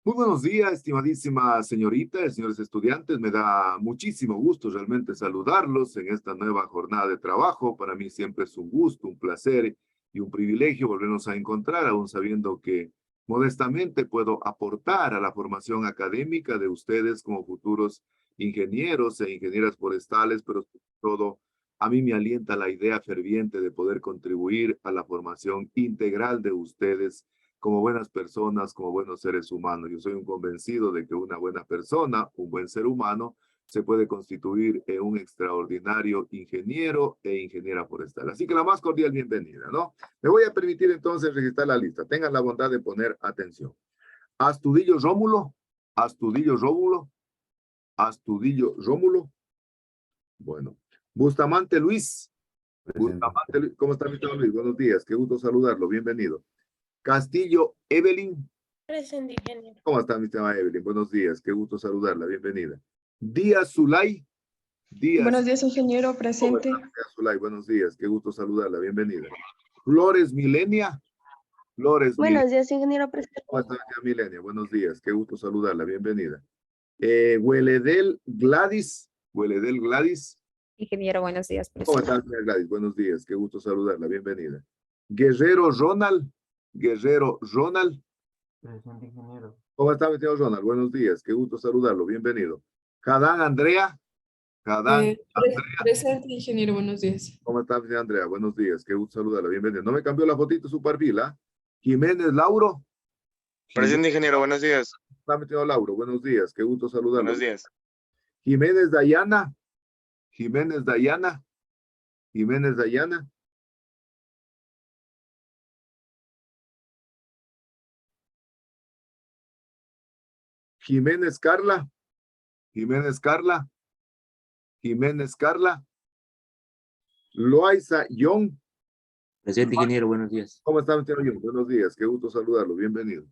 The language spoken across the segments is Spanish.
Muy buenos días, estimadísima señorita, señores estudiantes. Me da muchísimo gusto realmente saludarlos en esta nueva jornada de trabajo. Para mí siempre es un gusto, un placer y un privilegio volvernos a encontrar, aún sabiendo que modestamente puedo aportar a la formación académica de ustedes como futuros ingenieros e ingenieras forestales, pero sobre todo a mí me alienta la idea ferviente de poder contribuir a la formación integral de ustedes como buenas personas, como buenos seres humanos. Yo soy un convencido de que una buena persona, un buen ser humano, se puede constituir en un extraordinario ingeniero e ingeniera forestal. Así que la más cordial bienvenida, ¿no? Me voy a permitir entonces registrar la lista. Tengan la bondad de poner atención. Astudillo Rómulo, Astudillo Rómulo, Astudillo Rómulo. Bueno. Bustamante Luis. Bustamante Luis. ¿Cómo está mi estimado Luis? Buenos días. Qué gusto saludarlo. Bienvenido. Castillo Evelyn. Presente, ingeniero. ¿Cómo está mi estimada Evelyn? Buenos días. Qué gusto saludarla. Bienvenida. Díaz Zulay. Buenos días, ingeniero, presente. Díaz Zulay. Buenos días. Qué gusto saludarla. Bienvenida. Flores Milenia. Buenos días, ingeniero, presente. ¿Cómo está mi tía Milenia? Buenos días. Qué gusto saludarla. Bienvenida. Hueledel Gladys. Hueledel Gladys. Ingeniero, buenos días. ¿Cómo está, señora Gladys? Buenos días, qué gusto saludarla, bienvenida. Guerrero Ronald, Guerrero Ronald. Presente, ingeniero. ¿Cómo está, mi señor Ronald? Buenos días, qué gusto saludarlo, bienvenido. Jadán Andrea, Jadán Andrea. Presente, ingeniero, buenos días. ¿Cómo está, mi señora Andrea? Buenos días, qué gusto saludarla, bienvenida. No me cambió la fotito su perfil, ¿ah? Jiménez Lauro. Presente, ingeniero, buenos días. Está, mi señor Lauro, buenos días, qué gusto saludarlo. Buenos días. Jiménez Dayana, Jiménez Dayana, Jiménez Dayana. Jiménez Carla, Jiménez Carla, Jiménez Carla, Loaiza Young. Presente, ingeniero, buenos días. ¿Cómo está, señor Young? Buenos días, qué gusto saludarlo, bienvenido.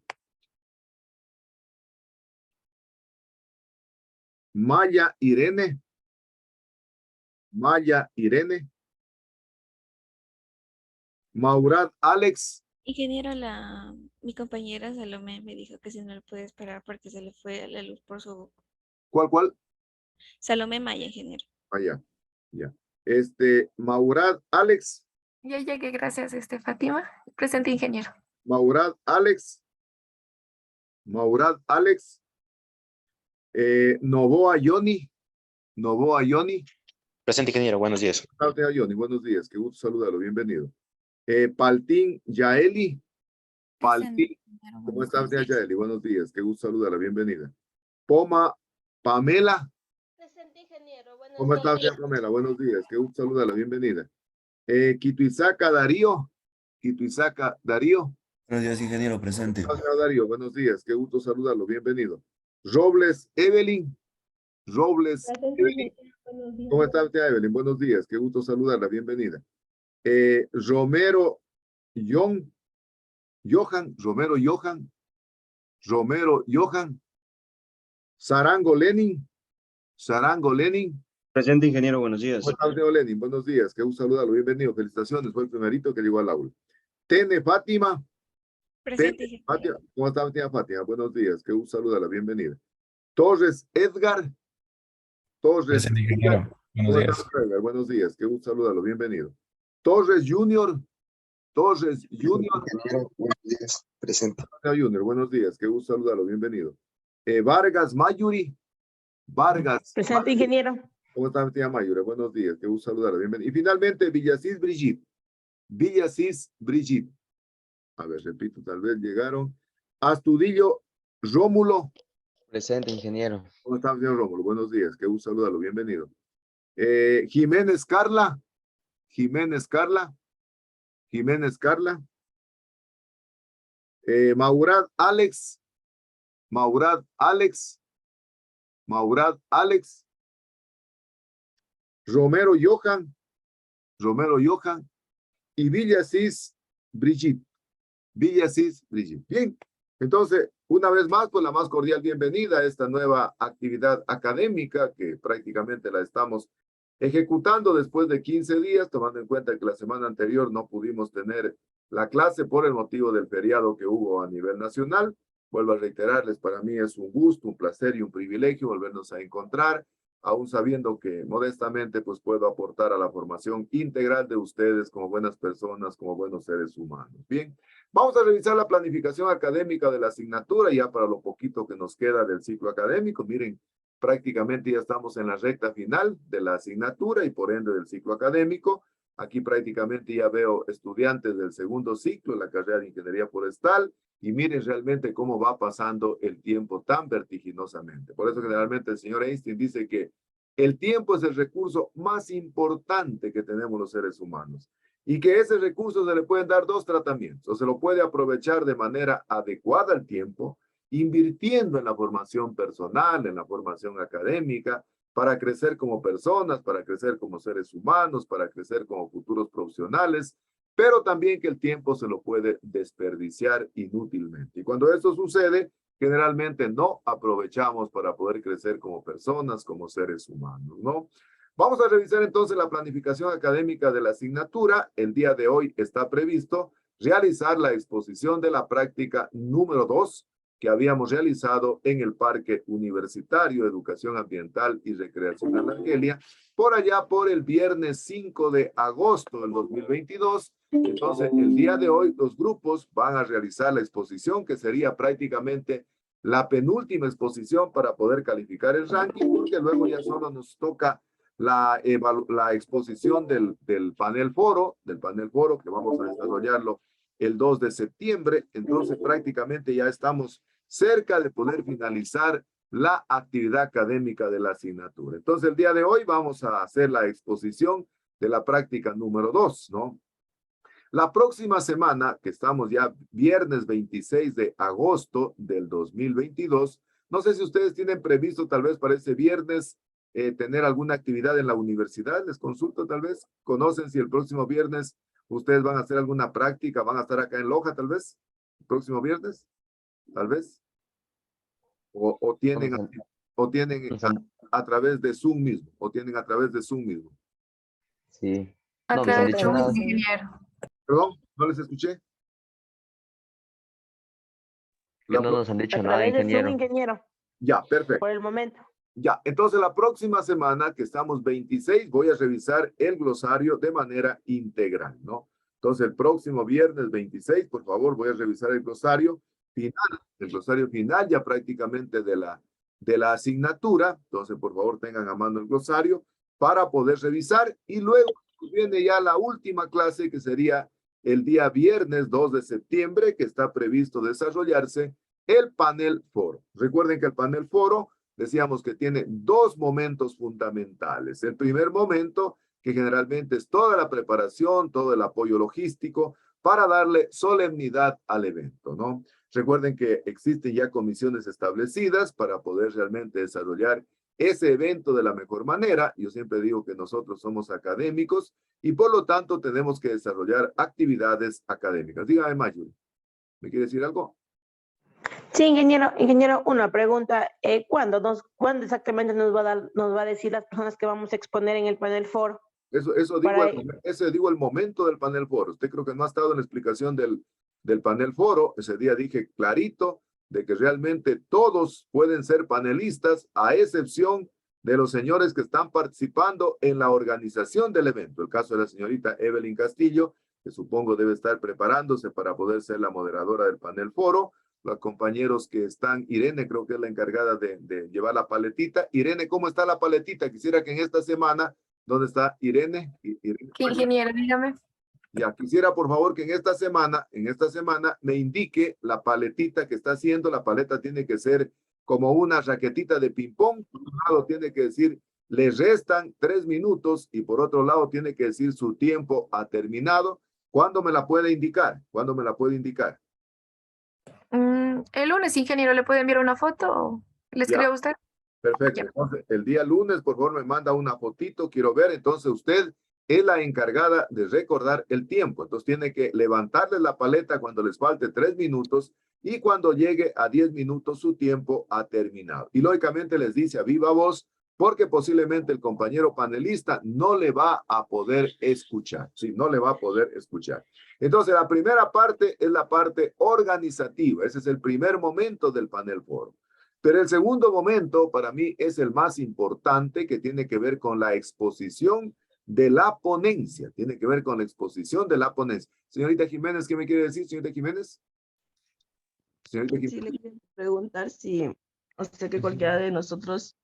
Maya Irene, Maya Irene, Maurad Alex. Ingeniero, mi compañera Salomé me dijo que si no le puede esperar porque se le fue la luz por su... ¿Cuál? Salomé Maya, ingeniero. Ya. Maurad Alex. Ya llegué, gracias, Fátima. Presente, ingeniero. Maurad Alex. Maurad Alex. Novoa Yoni. Novoa Yoni. Presente, ingeniero, buenos días. Yoni, buenos días, qué gusto saludarlo, bienvenido. Paltín Yaeli. Paltín. ¿Cómo está, señora Yaeli? Buenos días, qué gusto saludarla, bienvenida. Pamela. Presente, ingeniero. Buenos ¿Cómo está, señora Pamela? Buenos días, qué gusto saludarla, bienvenida. Quituizaca Darío. Quituizaca Darío. Buenos días, ingeniero, presente. ¿Cómo está, Darío? Buenos días, qué gusto saludarlo, bienvenido. Robles Evelyn. Robles Evelyn. ¿Cómo está usted, Evelyn? Buenos días, qué gusto saludarla, bienvenida. Romero Johan, Romero Johan, Romero Johan, Sarango Lenin, Sarango Lenin. Presente, ingeniero, buenos días. ¿Cómo está usted, Lenin? Buenos días, qué gusto saludarlo, bienvenido, felicitaciones, fue el primerito que llegó al aula. Tene Fátima. Presente, Tene ingeniero. Fátima. ¿Cómo está usted, Fátima? Buenos días, qué gusto saludarla, bienvenida. Torres Edgar. Torres Presente, ingeniero. Buenos días. Edgar. Buenos días, qué gusto saludarlo, bienvenido. Torres Junior. Torres Junior. Buenos días. Presente. Junior, buenos días, qué gusto saludarlo, bienvenido. Vargas Mayuri. Vargas. Presente, Mayuri. ingeniero. ¿Cómo está, tía Mayuri? Buenos días, qué gusto saludarlo, bienvenido. Y finalmente, Villasís Brigitte. Villasís Brigitte. A ver, repito, tal vez llegaron. Astudillo Rómulo. Presente, ingeniero. ¿Cómo está, señor Rómulo? Buenos días, qué gusto saludarlo, bienvenido. Jiménez Carla. Jiménez Carla. Jiménez Carla. Maurad Alex. Maurad Alex. Maurad Alex. Romero Johan. Romero Johan. Y Villasís Brigitte. Villasís Brigitte. Bien, entonces, una vez más, con la más cordial bienvenida a esta nueva actividad académica que prácticamente la estamos ejecutando después de 15 días, tomando en cuenta que la semana anterior no pudimos tener la clase por el motivo del feriado que hubo a nivel nacional. Vuelvo a reiterarles, para mí es un gusto, un placer y un privilegio volvernos a encontrar, aún sabiendo que modestamente pues puedo aportar a la formación integral de ustedes como buenas personas, como buenos seres humanos. Bien, vamos a revisar la planificación académica de la asignatura ya para lo poquito que nos queda del ciclo académico. Miren, prácticamente ya estamos en la recta final de la asignatura y por ende del ciclo académico. Aquí prácticamente ya veo estudiantes del segundo ciclo en la carrera de Ingeniería Forestal y miren realmente cómo va pasando el tiempo tan vertiginosamente. Por eso generalmente el señor Einstein dice que el tiempo es el recurso más importante que tenemos los seres humanos y que ese recurso se le pueden dar dos tratamientos. O se lo puede aprovechar de manera adecuada al tiempo, invirtiendo en la formación personal, en la formación académica, para crecer como personas, para crecer como seres humanos, para crecer como futuros profesionales, pero también que el tiempo se lo puede desperdiciar inútilmente. Y cuando esto sucede, generalmente no aprovechamos para poder crecer como personas, como seres humanos, ¿no? Vamos a revisar entonces la planificación académica de la asignatura. El día de hoy está previsto realizar la exposición de la práctica número 2 que habíamos realizado en el Parque Universitario de Educación Ambiental y Recreacional Argelia, por allá por el viernes 5 de agosto del 2022. Entonces, el día de hoy, los grupos van a realizar la exposición, que sería prácticamente la penúltima exposición para poder calificar el ranking, porque luego ya solo nos toca la exposición del panel foro, que vamos a desarrollarlo el 2 de septiembre, entonces prácticamente ya estamos cerca de poder finalizar la actividad académica de la asignatura. Entonces el día de hoy vamos a hacer la exposición de la práctica número 2, ¿no? La próxima semana, que estamos ya viernes 26 de agosto del 2022, no sé si ustedes tienen previsto tal vez para ese viernes tener alguna actividad en la universidad, les consulto tal vez, conocen si el próximo viernes ustedes van a hacer alguna práctica, van a estar acá en Loja tal vez, el próximo viernes, tal vez, o tienen a través de Zoom mismo, Sí. A No, través han de dicho un nada. ingeniero. Perdón, no les escuché. Que no nos han dicho A nada, través de Zoom, ingeniero. ingeniero, Ya, perfecto. por el momento. Ya, entonces la próxima semana, que estamos 26, voy a revisar el glosario de manera integral, ¿no? Entonces el próximo viernes 26, por favor, voy a revisar el glosario final ya prácticamente de la asignatura. Entonces, por favor, tengan a mano el glosario para poder revisar y luego viene ya la última clase que sería el día viernes 2 de septiembre, que está previsto desarrollarse el panel foro. Recuerden que el panel foro decíamos que tiene dos momentos fundamentales. El primer momento, que generalmente es toda la preparación, todo el apoyo logístico para darle solemnidad al evento, ¿no? Recuerden que existen ya comisiones establecidas para poder realmente desarrollar ese evento de la mejor manera. Yo siempre digo que nosotros somos académicos y por lo tanto tenemos que desarrollar actividades académicas. Dígame, Mayuri, ¿me quiere decir algo? Sí, ingeniero, una pregunta. ¿Cuándo exactamente nos va a decir las personas que vamos a exponer en el panel foro? Ese digo el momento del panel foro. Usted creo que no ha estado en la explicación del panel foro. Ese día dije clarito de que realmente todos pueden ser panelistas, a excepción de los señores que están participando en la organización del evento. El caso de la señorita Evelyn Castillo, que supongo debe estar preparándose para poder ser la moderadora del panel foro. Los compañeros que están, Irene creo que es la encargada de llevar la paletita. Irene, ¿cómo está la paletita? Quisiera que en esta semana, ¿dónde está Irene? ¿Qué ingeniero? Dígame. Ya, quisiera por favor que en esta semana me indique la paletita que está haciendo. La paleta tiene que ser como una raquetita de ping-pong. Por un lado tiene que decir, le restan 3 minutos y por otro lado tiene que decir su tiempo ha terminado. ¿Cuándo me la puede indicar? El lunes, ingeniero, ¿le puede enviar una foto o le escribe a usted? Perfecto. Entonces, el día lunes, por favor, me manda una fotito. Quiero ver. Entonces, usted es la encargada de recordar el tiempo. Entonces, tiene que levantarle la paleta cuando les falte 3 minutos y cuando llegue a 10 minutos, su tiempo ha terminado. Y lógicamente les dice a viva voz porque posiblemente el compañero panelista no le va a poder escuchar. Sí, no le va a poder escuchar. Entonces, la primera parte es la parte organizativa. Ese es el primer momento del panel foro. Pero el segundo momento para mí es el más importante, que tiene que ver con la exposición de la ponencia. Tiene que ver con la exposición de la ponencia. Señorita Jiménez, ¿qué me quiere decir, señorita Jiménez? Señorita Jiménez. Sí, le quiero preguntar si, o sea, que cualquiera de nosotros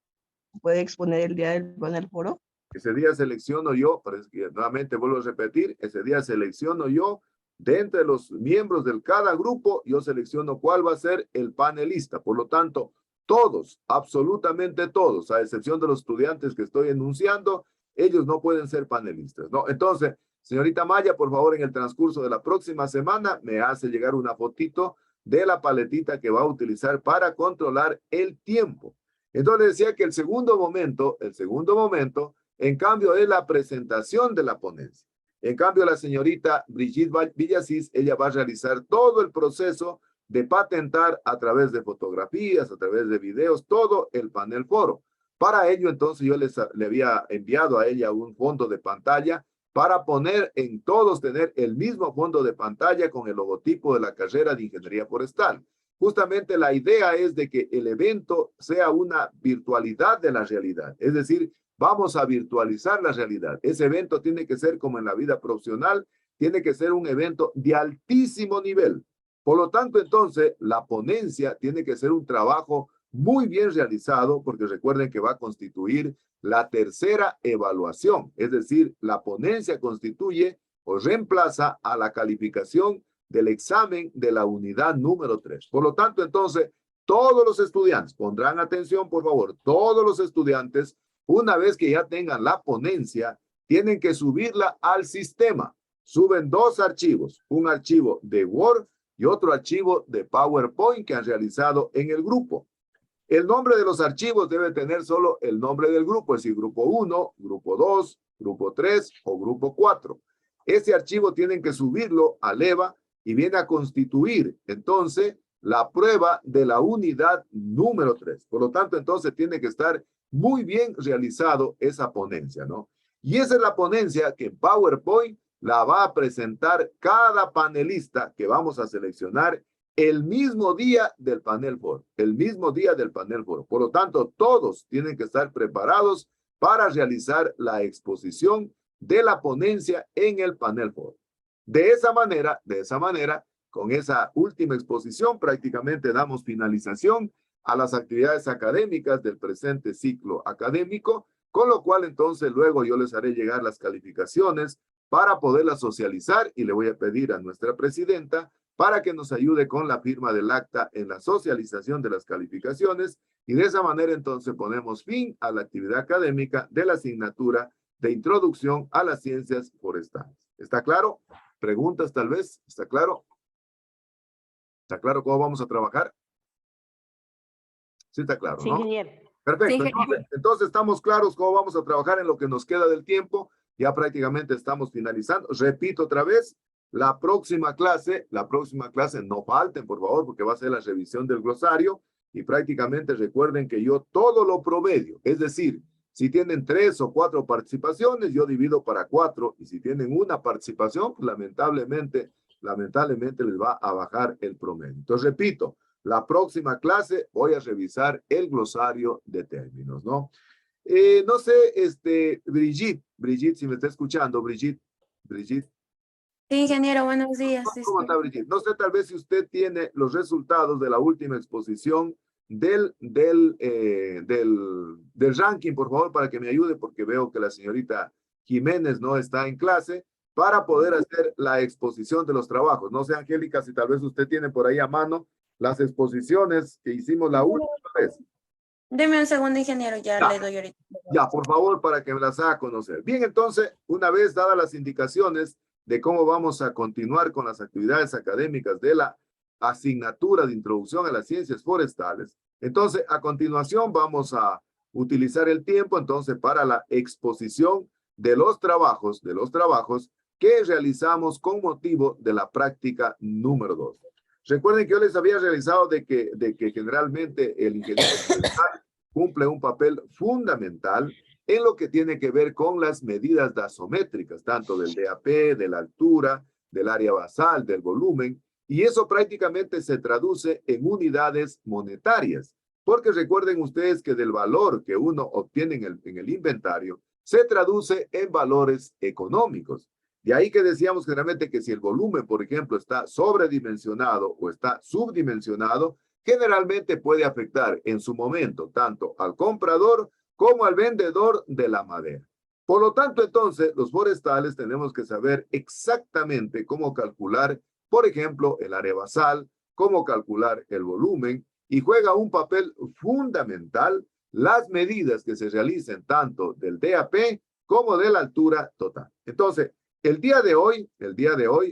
puede exponer el día del panel foro. Ese día selecciono yo, parece que nuevamente vuelvo a repetir, ese día selecciono yo, de entre los miembros de cada grupo, yo selecciono cuál va a ser el panelista. Por lo tanto, todos, absolutamente todos, a excepción de los estudiantes que estoy enunciando, ellos no pueden ser panelistas, ¿no? Entonces, señorita Maya, por favor, en el transcurso de la próxima semana, me hace llegar una fotito de la paletita que va a utilizar para controlar el tiempo. Entonces decía que el segundo momento, en cambio, es la presentación de la ponencia. En cambio, la señorita Brigitte Villasís, ella va a realizar todo el proceso de patentar a través de fotografías, a través de videos, todo el panel foro. Para ello, entonces, yo le había enviado a ella un fondo de pantalla para poner en todos, tener el mismo fondo de pantalla con el logotipo de la carrera de Ingeniería Forestal. Justamente la idea es de que el evento sea una virtualidad de la realidad. Es decir, vamos a virtualizar la realidad. Ese evento tiene que ser como en la vida profesional, tiene que ser un evento de altísimo nivel. Por lo tanto, entonces, la ponencia tiene que ser un trabajo muy bien realizado, porque recuerden que va a constituir la tercera evaluación. Es decir, la ponencia constituye o reemplaza a la calificación del examen de la unidad número 3. Por lo tanto, entonces, todos los estudiantes, pondrán atención, por favor, todos los estudiantes, una vez que ya tengan la ponencia, tienen que subirla al sistema. Suben dos archivos, un archivo de Word y otro archivo de PowerPoint que han realizado en el grupo. El nombre de los archivos debe tener solo el nombre del grupo, es decir, grupo 1, grupo 2, grupo 3 o grupo 4. Ese archivo tienen que subirlo al EVA y viene a constituir, entonces, la prueba de la unidad número 3. Por lo tanto, entonces, tiene que estar muy bien realizado esa ponencia, ¿no? Y esa es la ponencia que en PowerPoint la va a presentar cada panelista que vamos a seleccionar el mismo día del panel foro, el mismo día del panel foro. Por lo tanto, todos tienen que estar preparados para realizar la exposición de la ponencia en el panel foro. De esa manera, con esa última exposición, prácticamente damos finalización a las actividades académicas del presente ciclo académico, con lo cual entonces luego yo les haré llegar las calificaciones para poderlas socializar y le voy a pedir a nuestra presidenta para que nos ayude con la firma del acta en la socialización de las calificaciones y de esa manera entonces ponemos fin a la actividad académica de la asignatura de Introducción a las Ciencias Forestales. ¿Está claro? ¿Preguntas tal vez? ¿Está claro? ¿Está claro cómo vamos a trabajar? Sí está claro, ¿no? Sí, ingeniero. Perfecto. Sí, Entonces estamos claros cómo vamos a trabajar en lo que nos queda del tiempo. Ya prácticamente estamos finalizando. Repito otra vez, la próxima clase, no falten, por favor, porque va a ser la revisión del glosario y prácticamente recuerden que yo todo lo promedio, es decir, si tienen 3 o 4 participaciones, yo divido para 4 y si tienen una participación, pues, lamentablemente les va a bajar el promedio. Entonces, repito, la próxima clase voy a revisar el glosario de términos, ¿no? No sé, Brigitte, si me está escuchando, Brigitte. Sí, ingeniero, buenos días. ¿Cómo está, Brigitte? No sé, tal vez si usted tiene los resultados de la última exposición del ranking, por favor, para que me ayude, porque veo que la señorita Jiménez no está en clase, para poder hacer la exposición de los trabajos. No sé, Angélica, si tal vez usted tiene por ahí a mano las exposiciones que hicimos la última vez. Deme un segundo, ingeniero, ya le doy ahorita. Ya, por favor, para que me las haga conocer. Bien, entonces, una vez dadas las indicaciones de cómo vamos a continuar con las actividades académicas de la asignatura de Introducción a las Ciencias Forestales, entonces, a continuación vamos a utilizar el tiempo, entonces, para la exposición de los trabajos que realizamos con motivo de la práctica número 2. Recuerden que yo les había realizado de que generalmente el ingeniero forestal cumple un papel fundamental en lo que tiene que ver con las medidas dasométricas, tanto del DAP, de la altura, del área basal, del volumen, y eso prácticamente se traduce en unidades monetarias, porque recuerden ustedes que del valor que uno obtiene en el inventario, se traduce en valores económicos. De ahí que decíamos generalmente que si el volumen, por ejemplo, está sobredimensionado o está subdimensionado, generalmente puede afectar en su momento tanto al comprador como al vendedor de la madera. Por lo tanto, entonces, los forestales tenemos que saber exactamente cómo calcular, por ejemplo, el área basal, cómo calcular el volumen, y juega un papel fundamental las medidas que se realicen tanto del DAP como de la altura total. Entonces, el día de hoy,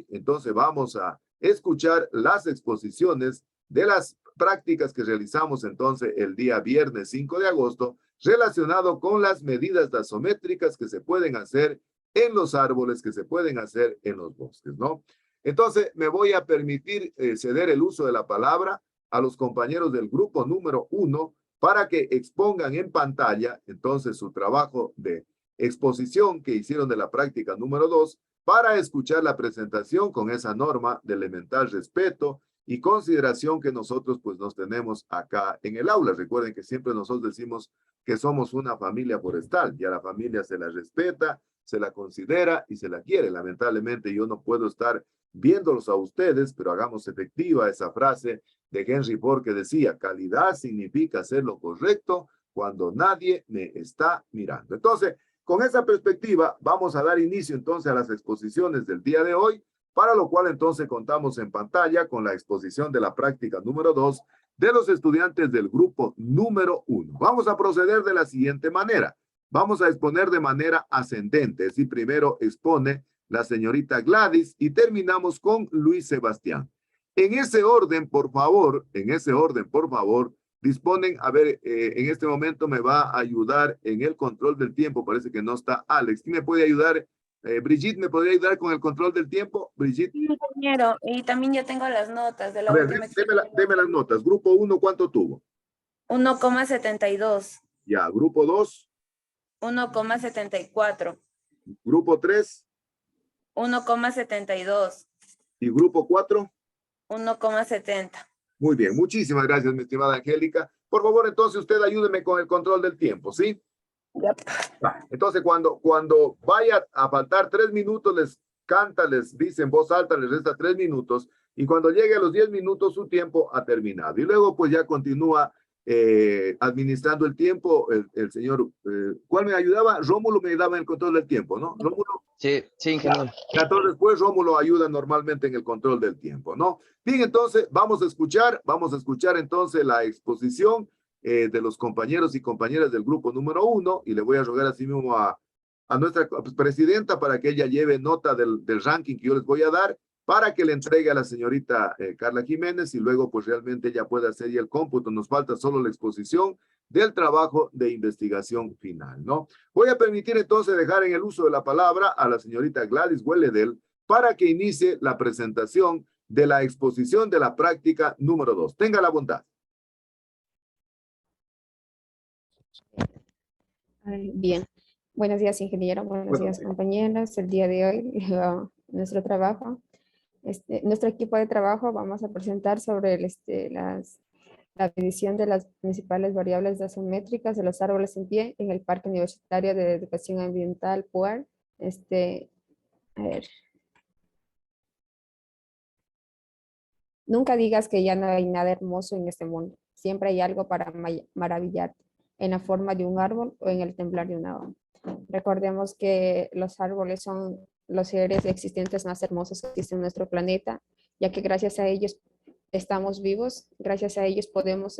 entonces vamos a escuchar las exposiciones de las prácticas que realizamos entonces el día viernes 5 de agosto, relacionado con las medidas dasométricas que se pueden hacer en los árboles, que se pueden hacer en los bosques, ¿no? Entonces, me voy a permitir ceder el uso de la palabra a los compañeros del grupo número 1 para que expongan en pantalla, entonces, su trabajo de exposición que hicieron de la práctica número 2 para escuchar la presentación con esa norma de elemental respeto y consideración que nosotros pues nos tenemos acá en el aula. Recuerden que siempre nosotros decimos que somos una familia forestal y a la familia se la respeta, se la considera y se la quiere. Lamentablemente yo no puedo estar viéndolos a ustedes, pero hagamos efectiva esa frase de Henry Ford que decía, calidad significa hacer lo correcto cuando nadie me está mirando. Entonces, con esa perspectiva, vamos a dar inicio entonces a las exposiciones del día de hoy, para lo cual entonces contamos en pantalla con la exposición de la práctica número 2 de los estudiantes del grupo número 1. Vamos a proceder de la siguiente manera. Vamos a exponer de manera ascendente, es decir, primero expone la señorita Gladys y terminamos con Luis Sebastián. En ese orden, por favor, disponen, a ver, en este momento me va a ayudar en el control del tiempo, parece que no está Alex. ¿Quién me puede ayudar? Brigitte, ¿me podría ayudar con el control del tiempo? Brigitte. Sí, compañero, y también yo tengo las notas de la A ver, última. deme las notas. Grupo 1, ¿cuánto tuvo? 1,72. Ya, grupo 2. 1,74. Grupo 3. 1,72. ¿Y grupo 4? 1,70. Muy bien, muchísimas gracias, mi estimada Angélica. Por favor, entonces usted ayúdeme con el control del tiempo, ¿sí? Yep. Entonces, cuando vaya a faltar 3 minutos, les canta, les dice en voz alta, les resta 3 minutos, y cuando llegue a los 10 minutos, su tiempo ha terminado. Y luego, pues ya continúa administrando el tiempo el señor, ¿cuál me ayudaba? Rómulo me ayudaba en el control del tiempo, ¿no? Rómulo. Sí, ingeniero. Entonces, después Rómulo ayuda normalmente en el control del tiempo, ¿no? Bien, entonces vamos a escuchar entonces la exposición de los compañeros y compañeras del grupo número 1 y le voy a rogar así mismo a nuestra presidenta para que ella lleve nota del ranking que yo les voy a dar para que le entregue a la señorita Carla Jiménez y luego pues realmente ella pueda hacer ya el cómputo. Nos falta solo la exposición del trabajo de investigación final, ¿no? Voy a permitir entonces dejar en el uso de la palabra a la señorita Gladys Welledel para que inicie la presentación de la exposición de la práctica número 2. Tenga la bondad. Bien, buenos días ingeniero, buenos días compañeras. El día de hoy nuestro trabajo, nuestro equipo de trabajo vamos a presentar sobre la medición de las principales variables dasométricas de los árboles en pie en el Parque Universitario de Educación Ambiental PUAR. A ver. Nunca digas que ya no hay nada hermoso en este mundo. Siempre hay algo para maravillarte, en la forma de un árbol o en el temblar de una onda. Recordemos que los árboles son los seres existentes más hermosos que existen en nuestro planeta, ya que gracias a ellos estamos vivos, gracias a ellos podemos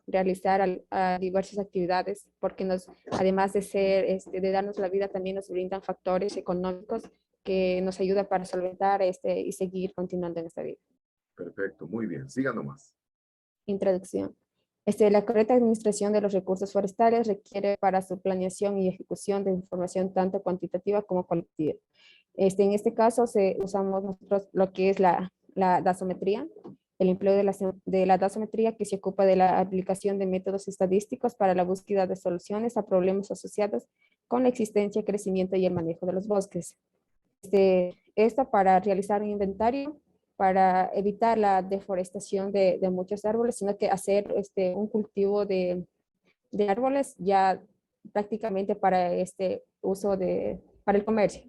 realizar diversas actividades, porque además de darnos la vida, también nos brindan factores económicos que nos ayudan para solventar y seguir continuando en esta vida. Perfecto, muy bien. Siga nomás. Introducción. La correcta administración de los recursos forestales requiere para su planeación y ejecución de información tanto cuantitativa como cualitativa. En este caso usamos nosotros lo que es la dasometría. el empleo de la dosimetría, que se ocupa de la aplicación de métodos estadísticos para la búsqueda de soluciones a problemas asociados con la existencia, crecimiento y el manejo de los bosques. Esta para realizar un inventario, para evitar la deforestación de muchos árboles, sino que hacer un cultivo de árboles ya prácticamente para uso para el comercio.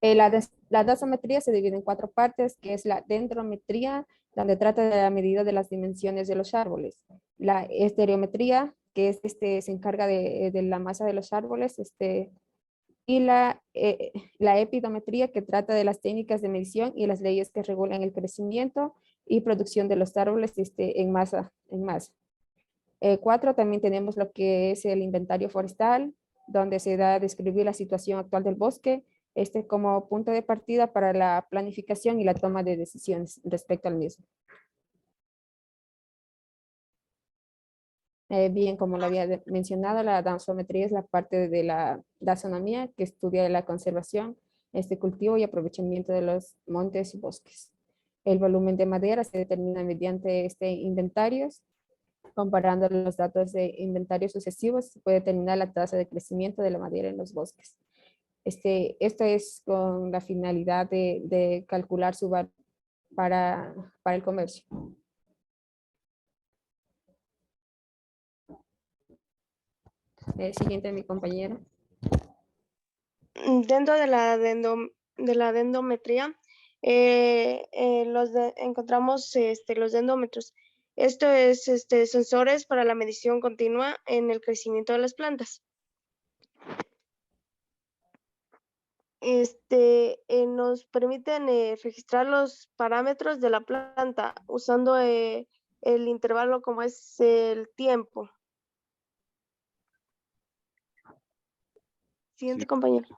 La dosimetría se divide en 4 partes, que es la dendrometría, donde trata de la medida de las dimensiones de los árboles. La estereometría, que es, se encarga de la masa de los árboles, y la epidometría, que trata de las técnicas de medición y las leyes que regulan el crecimiento y producción de los árboles en masa. 4, también tenemos lo que es el inventario forestal, donde se da a describir la situación actual del bosque, como punto de partida para la planificación y la toma de decisiones respecto al mismo. Bien, como lo había mencionado, la dosimetría es la parte de la taxonomía que estudia la conservación, cultivo y aprovechamiento de los montes y bosques. El volumen de madera se determina mediante inventarios. Comparando los datos de inventarios sucesivos, se puede determinar la tasa de crecimiento de la madera en los bosques. Esto es con la finalidad de calcular su valor para el comercio. Siguiente, mi compañero. Dentro de la dendrometría, encontramos los dendrómetros. Esto es sensores para la medición continua en el crecimiento de las plantas. Nos permiten registrar los parámetros de la planta usando el intervalo como es el tiempo. Siguiente, compañero.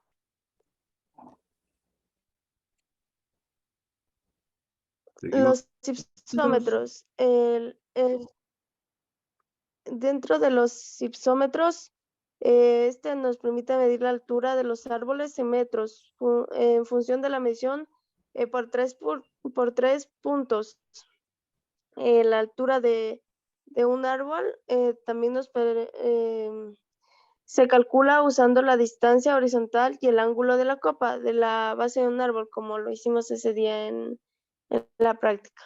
Los ipsómetros. Dentro de los ipsómetros, nos permite medir la altura de los árboles en metros en función de la medición por tres puntos. La altura de un árbol también se calcula usando la distancia horizontal y el ángulo de la copa de la base de un árbol, como lo hicimos ese día en la práctica.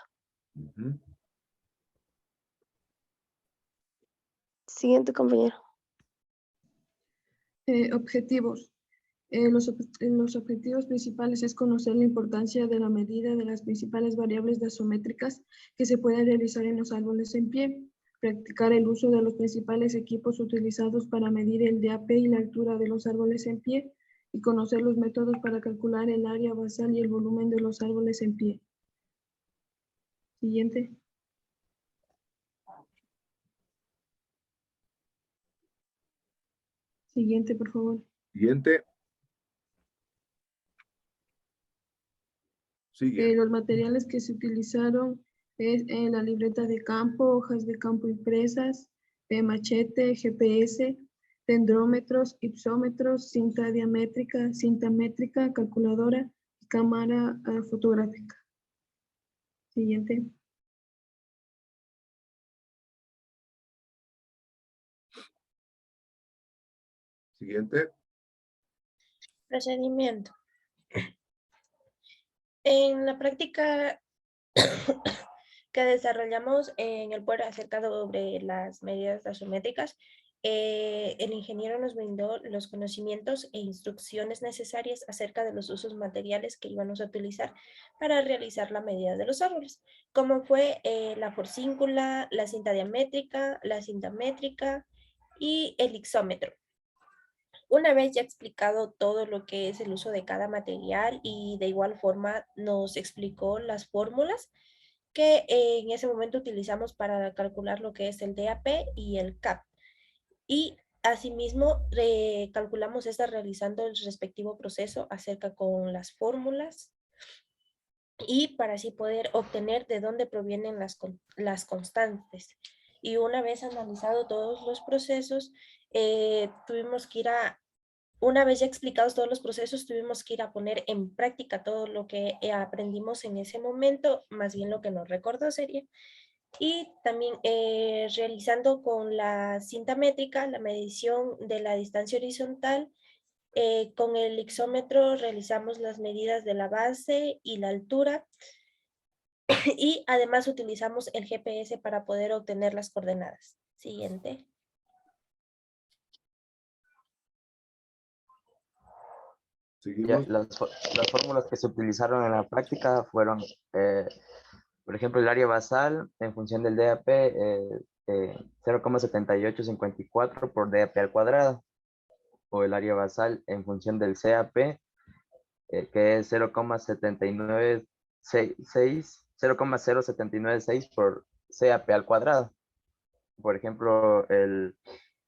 Siguiente, compañero. Objetivos. Los objetivos principales es conocer la importancia de la medida de las principales variables dosimétricas que se pueden realizar en los árboles en pie, practicar el uso de los principales equipos utilizados para medir el DAP y la altura de los árboles en pie, y conocer los métodos para calcular el área basal y el volumen de los árboles en pie. Siguiente. Siguiente, por favor. Siguiente. Sigue. Los materiales que se utilizaron es la libreta de campo, hojas de campo impresas, machete, GPS, dendrómetros, ipsómetros, cinta diamétrica, cinta métrica, calculadora y cámara fotográfica. Siguiente. Siguiente. Procedimiento. En la práctica que desarrollamos en el PUER acerca sobre las medidas taxométricas, el ingeniero nos brindó los conocimientos e instrucciones necesarias acerca de los usos materiales que íbamos a utilizar para realizar la medida de los árboles, como fue la forcíncula, la cinta diamétrica, la cinta métrica y el ipsómetro. Una vez ya explicado todo lo que es el uso de cada material y de igual forma nos explicó las fórmulas que en ese momento utilizamos para calcular lo que es el DAP y el CAP. Y asimismo calculamos esta realizando el respectivo proceso acerca con las fórmulas y para así poder obtener de dónde provienen las constantes. Y una vez analizado todos los procesos, tuvimos que ir a una vez ya explicados todos los procesos, tuvimos que ir a poner en práctica todo lo que aprendimos en ese momento, más bien lo que nos recordó sería. Y también realizando con la cinta métrica la medición de la distancia horizontal. Con el ixómetro realizamos las medidas de la base y la altura. Y además utilizamos el GPS para poder obtener las coordenadas. Siguiente. Ya, las fórmulas que se utilizaron en la práctica fueron, por ejemplo, el área basal en función del DAP, 0,7854 por DAP al cuadrado, o el área basal en función del CAP, que es 0,0796 por CAP al cuadrado. Por ejemplo, el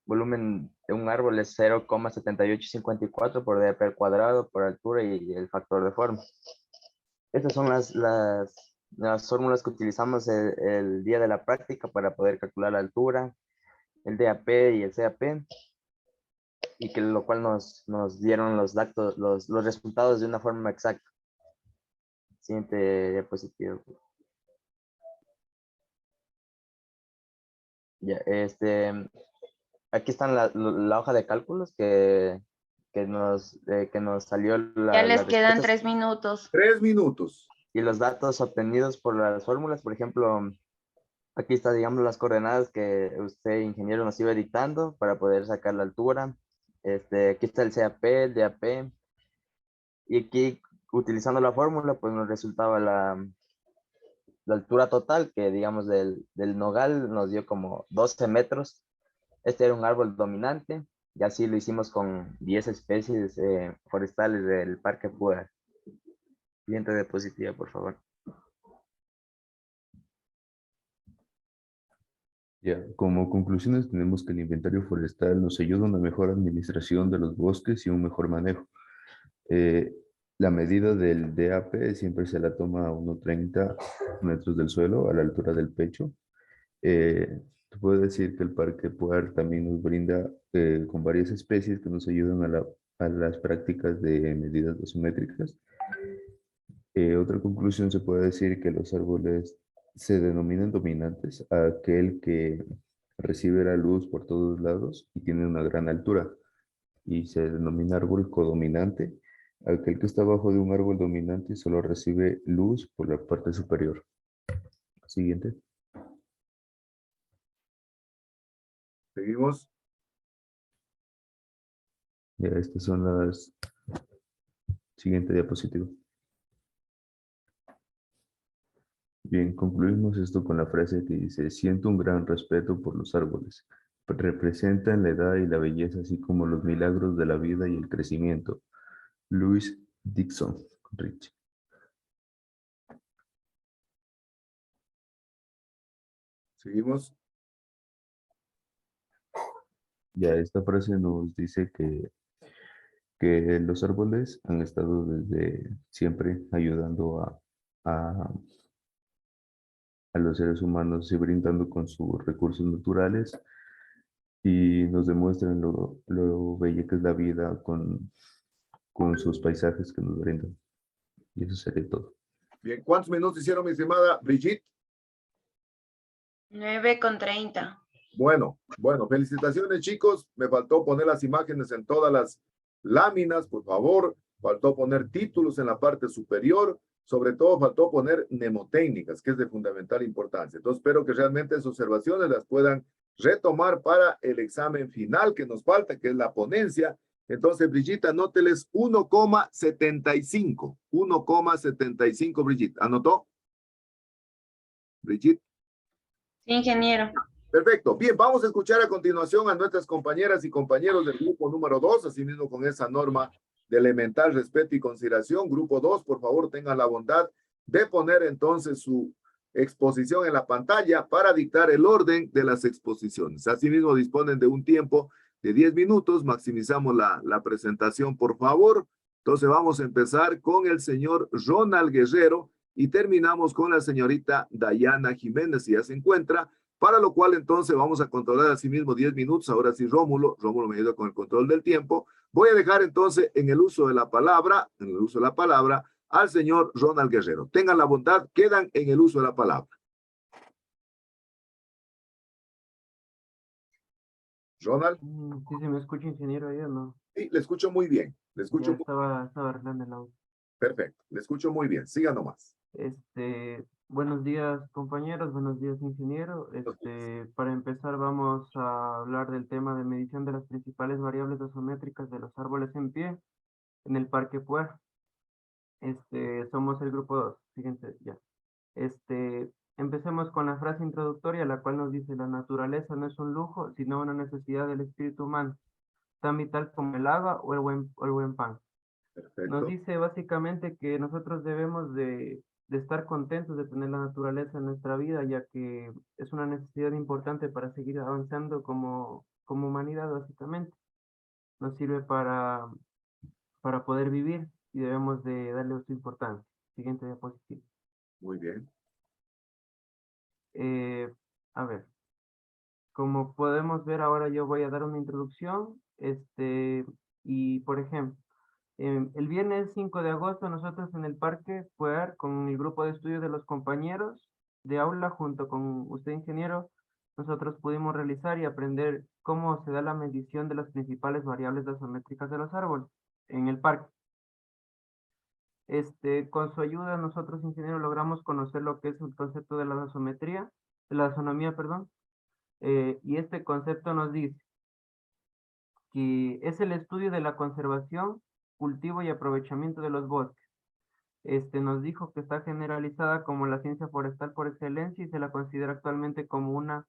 volumen de un árbol es 0,7854 por DAP al cuadrado por altura y el factor de forma. Estas son las fórmulas que utilizamos el día de la práctica para poder calcular la altura, el DAP y el CAP, y que lo cual nos dieron los datos, los resultados de una forma exacta. Siguiente diapositiva. Ya, aquí están la hoja de cálculos que nos salió Ya les las quedan respuestas 3 minutos. 3 minutos. y los datos obtenidos por las fórmulas. Por ejemplo, aquí está, digamos, las coordenadas que usted, ingeniero, nos iba dictando para poder sacar la altura. Aquí está el CAP, el DAP. Y aquí, utilizando la fórmula, pues nos resultaba la altura total, que digamos del nogal nos dio como 12 metros. Este era un árbol dominante, y así lo hicimos con 10 especies forestales del Parque Puer. Siguiente diapositiva, por favor. Ya, como conclusiones tenemos que el inventario forestal nos ayuda a una mejor administración de los bosques y un mejor manejo. La medida del DAP siempre se la toma a 1,30 metros del suelo, a la altura del pecho. Te puedo decir que el Parque Puer también nos brinda con varias especies que nos ayudan a las prácticas de medidas dosimétricas. Otra conclusión se puede decir que los árboles se denominan dominantes a aquel que recibe la luz por todos lados y tiene una gran altura. Y se denomina árbol codominante aquel que está abajo de un árbol dominante y solo recibe luz por la parte superior. Siguiente. Seguimos. Ya, estas son las... Siguiente diapositiva. Bien, concluimos esto con la frase que dice: siento un gran respeto por los árboles. Representan la edad y la belleza, así como los milagros de la vida y el crecimiento. Louis Dixon Rich. Seguimos. Ya, esta frase nos dice que los árboles han estado desde siempre ayudando a los seres humanos y brindando con sus recursos naturales y nos demuestran lo bella que es la vida con sus paisajes que nos brindan. Y eso sería todo. Bien, ¿cuántos minutos hicieron, mi estimada Brigitte? 9:30. Bueno, felicitaciones, chicos. Me faltó poner las imágenes en todas las láminas, por favor. Faltó poner títulos en la parte superior. Sobre todo, faltó poner mnemotécnicas, que es de fundamental importancia. Entonces, espero que realmente esas observaciones las puedan retomar para el examen final que nos falta, que es la ponencia. Entonces, Brigitte, anóteles 1,75. 1,75, Brigitte. ¿Anotó? Brigitte. Sí, ingeniero. Perfecto. Bien, vamos a escuchar a continuación a nuestras compañeras y compañeros del grupo número 2, asimismo con esa norma de elemental respeto y consideración. Grupo 2, por favor, tengan la bondad de poner entonces su exposición en la pantalla para dictar el orden de las exposiciones. Asimismo, disponen de un tiempo de 10 minutos. Maximizamos la presentación, por favor. Entonces, vamos a empezar con el señor Ronald Guerrero y terminamos con la señorita Dayana Jiménez, si ya se encuentra, para lo cual entonces vamos a controlar así mismo 10 minutos. Ahora sí, Rómulo me ayuda con el control del tiempo. Voy a dejar entonces en el uso de la palabra, al señor Ronald Guerrero. Tengan la bondad, quedan en el uso de la palabra. Ronald. Sí, se me escucha, ingeniero, ahí o no. Sí, le escucho muy bien. Le escucho. Ya estaba arreglando el audio. Perfecto, le escucho muy bien. Siga nomás. Buenos días, compañeros. Buenos días, ingeniero. Para empezar, vamos a hablar del tema de medición de las principales variables gasométricas de los árboles en pie en el Parque Puer. Somos el grupo 2. Siguiente, ya. Empecemos con la frase introductoria, la cual nos dice: la naturaleza no es un lujo, sino una necesidad del espíritu humano, tan vital como el agua o el buen pan. Perfecto. Nos dice básicamente que nosotros debemos de estar contentos de tener la naturaleza en nuestra vida, ya que es una necesidad importante para seguir avanzando como humanidad, básicamente. Nos sirve para poder vivir y debemos de darle su importancia. Siguiente diapositiva. Muy bien. A ver, como podemos ver ahora, yo voy a dar una introducción, y por ejemplo, el viernes 5 de agosto nosotros en el Parque Puer, con el grupo de estudio de los compañeros de aula, junto con usted, ingeniero, nosotros pudimos realizar y aprender cómo se da la medición de las principales variables gasométricas de los árboles en el parque. Con su ayuda nosotros, ingenieros, logramos conocer lo que es el concepto de la gasometría, de la gasonomía, perdón, y este concepto nos dice que es el estudio de la conservación, cultivo y aprovechamiento de los bosques. Nos dijo que está generalizada como la ciencia forestal por excelencia y se la considera actualmente como una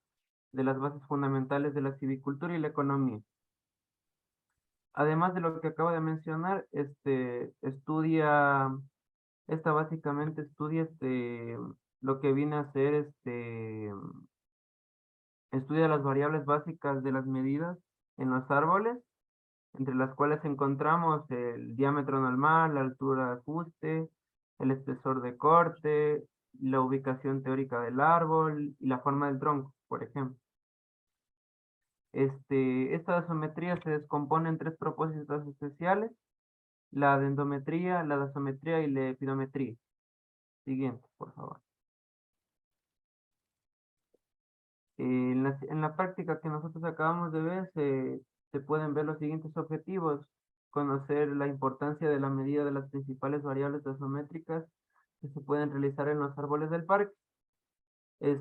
de las bases fundamentales de la silvicultura y la economía. Además de lo que acabo de mencionar, básicamente estudia lo que viene a ser estudia las variables básicas de las medidas en los árboles, entre las cuales encontramos el diámetro normal, la altura de ajuste, el espesor de corte, la ubicación teórica del árbol y la forma del tronco, por ejemplo. Esta gasometría se descompone en 3 propósitos especiales: la dendrometría, la gasometría y la epidometría. Siguiente, por favor. En la práctica que nosotros acabamos de ver, se pueden ver los siguientes objetivos: conocer la importancia de la medida de las principales variables gasométricas que se pueden realizar en los árboles del parque.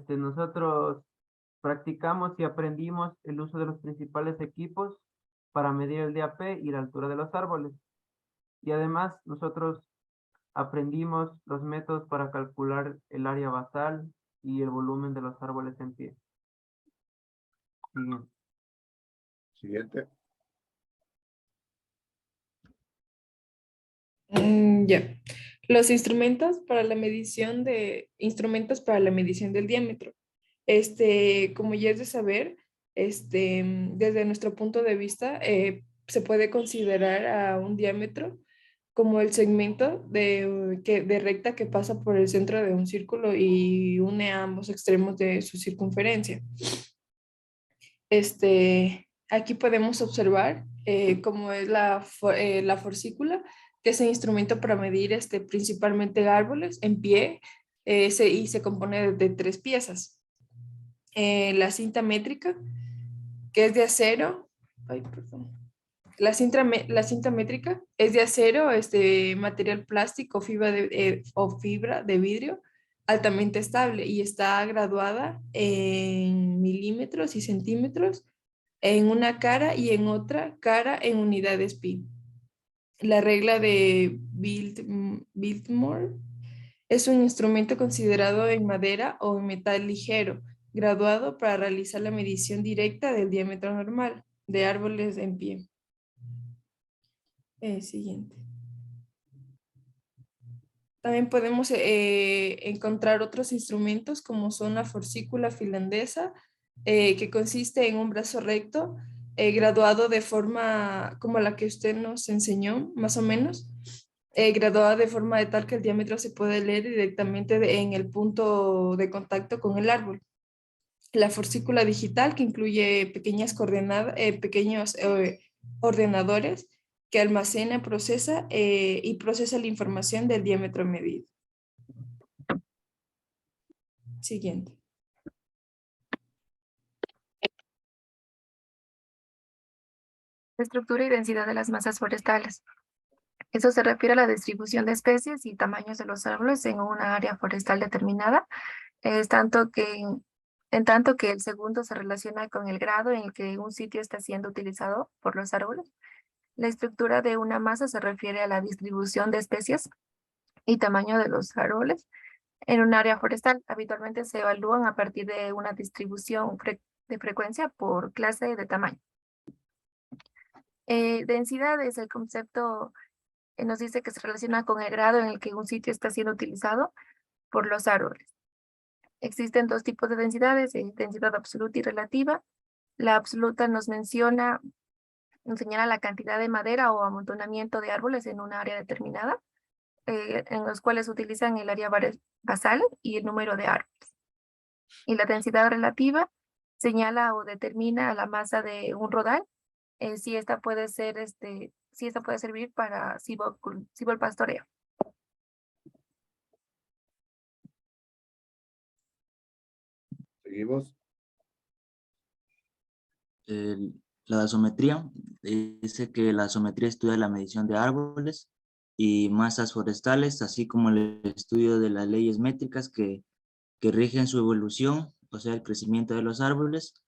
Nosotros practicamos y aprendimos el uso de los principales equipos para medir el DAP y la altura de los árboles. Y además nosotros aprendimos los métodos para calcular el área basal y el volumen de los árboles en pie. Siguiente. Ya. Los instrumentos para la medición del diámetro. Como ya es de saber, desde nuestro punto de vista, se puede considerar a un diámetro como el segmento de recta que pasa por el centro de un círculo y une a ambos extremos de su circunferencia. Aquí podemos observar cómo es la forcícula, que es el instrumento para medir principalmente árboles en pie, y se compone de 3 piezas. La cinta métrica, que es de acero. Ay, perdón. La cinta métrica es de acero, material plástico o fibra de vidrio altamente estable y está graduada en milímetros y centímetros en una cara y en otra cara en unidades pi. La regla de Biltmore es un instrumento considerado en madera o en metal ligero, graduado para realizar la medición directa del diámetro normal de árboles en pie. Siguiente. También podemos encontrar otros instrumentos como son la forcícula finlandesa, que consiste en un brazo recto, graduado de forma como la que usted nos enseñó, más o menos, graduada de forma de tal que el diámetro se puede leer directamente en el punto de contacto con el árbol. la forsícula digital, que incluye pequeñas coordenadas, pequeños ordenadores que almacena, procesa y procesa la información del diámetro medido. Siguiente. Estructura y densidad de las masas forestales. Eso se refiere a la distribución de especies y tamaños de los árboles en una área forestal determinada, en tanto que el segundo se relaciona con el grado en el que un sitio está siendo utilizado por los árboles. La estructura de una masa se refiere a la distribución de especies y tamaño de los árboles en un área forestal. Habitualmente se evalúan a partir de una distribución de frecuencia por clase de tamaño. Densidad es el concepto que nos dice que se relaciona con el grado en el que un sitio está siendo utilizado por los árboles. Existen dos tipos de densidades, densidad absoluta y relativa. La absoluta nos señala la cantidad de madera o amontonamiento de árboles en una área determinada, en los cuales utilizan el área basal y el número de árboles. Y la densidad relativa señala o determina la masa de un rodal, si esta puede servir para silvopastoreo. Seguimos. La dasometría dice que la dasometría estudia la medición de árboles y masas forestales, así como el estudio de las leyes métricas que rigen su evolución, o sea, el crecimiento de los árboles,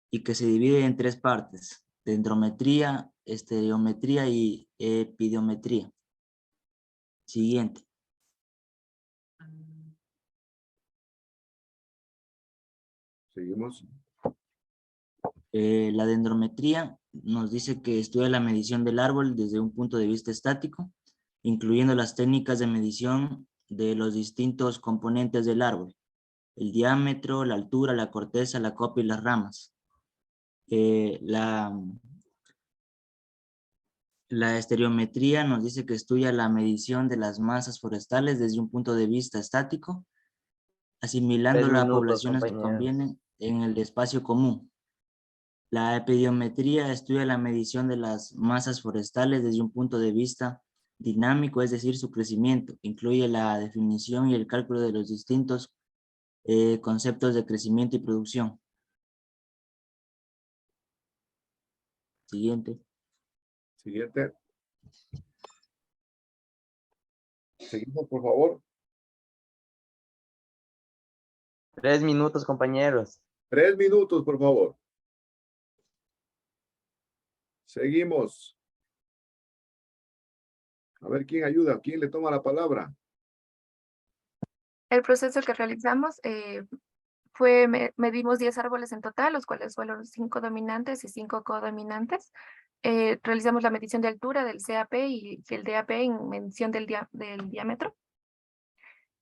y que se divide en tres partes: dendrometría, estereometría y epidiometría. Siguiente. Seguimos. La dendrometría nos dice que estudia la medición del árbol desde un punto de vista estático, incluyendo las técnicas de medición de los distintos componentes del árbol: el diámetro, la altura, la corteza, la copa y las ramas. La estereometría nos dice que estudia la medición de las masas forestales desde un punto de vista estático, asimilando 3 las minutos, poblaciones que compañeros. convienen en el espacio común. La epidiometría estudia la medición de las masas forestales desde un punto de vista dinámico, es decir, su crecimiento. Incluye la definición y el cálculo de los distintos conceptos de crecimiento y producción. Siguiente. Siguiente. Seguimos, por favor. 3 minutos, compañeros. 3 minutos, por favor. Seguimos. A ver quién ayuda, quién le toma la palabra. El proceso que realizamos medimos 10 árboles en total, los cuales fueron 5 dominantes y 5 codominantes. Realizamos la medición de altura del CAP y el DAP en medición del diámetro.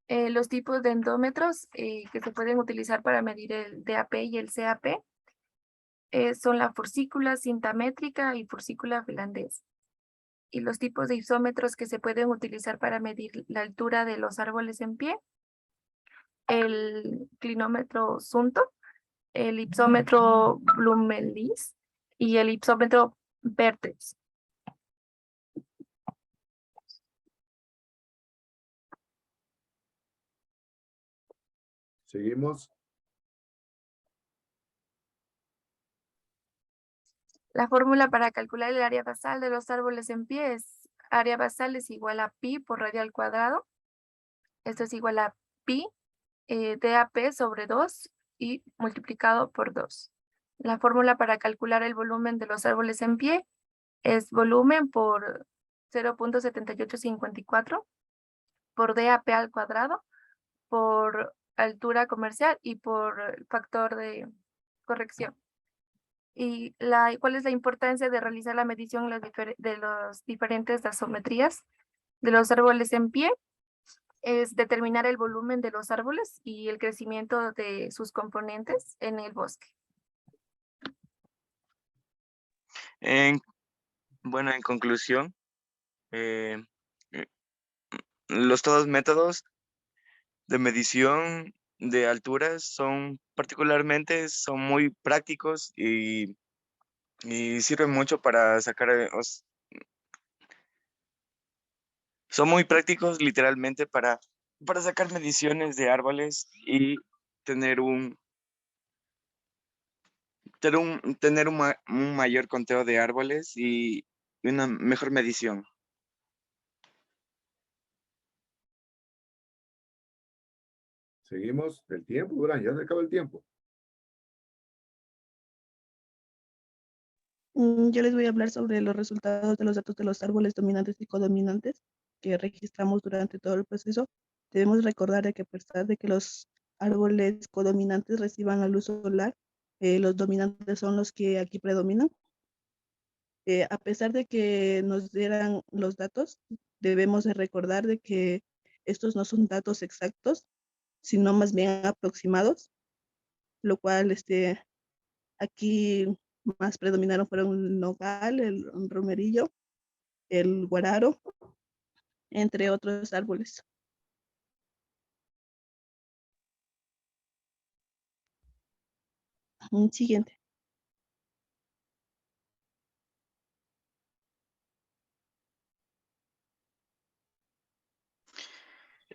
Los tipos de endómetros que se pueden utilizar para medir el DAP y el CAP son la forsícula, cinta métrica y forsícula finlandesa. Y los tipos de isómetros que se pueden utilizar para medir la altura de los árboles en pie: el clinómetro Zumthor, el ipsómetro Blumenlies y el ipsómetro Vertex. Seguimos. La fórmula para calcular el área basal de los árboles en pie es: área basal es igual a pi por radio al cuadrado. Esto es igual a pi DAP sobre 2 y multiplicado por 2. La fórmula para calcular el volumen de los árboles en pie es volumen por 0.7854 por DAP al cuadrado por altura comercial y por factor de corrección. ¿Y cuál es la importancia de realizar la medición de las diferentes dasometrías de los árboles en pie? Es determinar el volumen de los árboles y el crecimiento de sus componentes en el bosque. Bueno, en conclusión, los todos métodos de medición de alturas son particularmente, son muy prácticos y sirven mucho para sacar, son muy prácticos literalmente para sacar mediciones de árboles y tener un mayor conteo de árboles y una mejor medición. Seguimos el tiempo, Durán, ya se acaba el tiempo. Yo les voy a hablar sobre los resultados de los datos de los árboles dominantes y codominantes que registramos durante todo el proceso. Debemos recordar de que a pesar de que los árboles codominantes reciban la luz solar, los dominantes son los que aquí predominan. A pesar de que nos dieran los datos, debemos de recordar de que estos no son datos exactos, sino más bien aproximados, lo cual aquí más predominaron fueron el nogal, el romerillo, el guararo, entre otros árboles. Siguiente.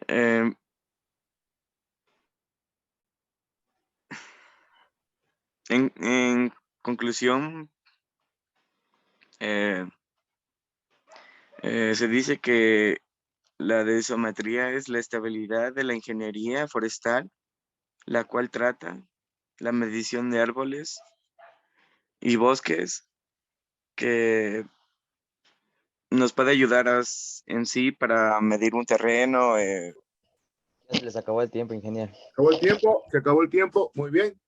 Em, en conclusión, se dice que la densitometría es la estabilidad de la ingeniería forestal, la cual trata la medición de árboles y bosques que nos puede ayudar en sí para medir un terreno. Ya se les acabó el tiempo, ingeniero. Se acabó el tiempo, muy bien.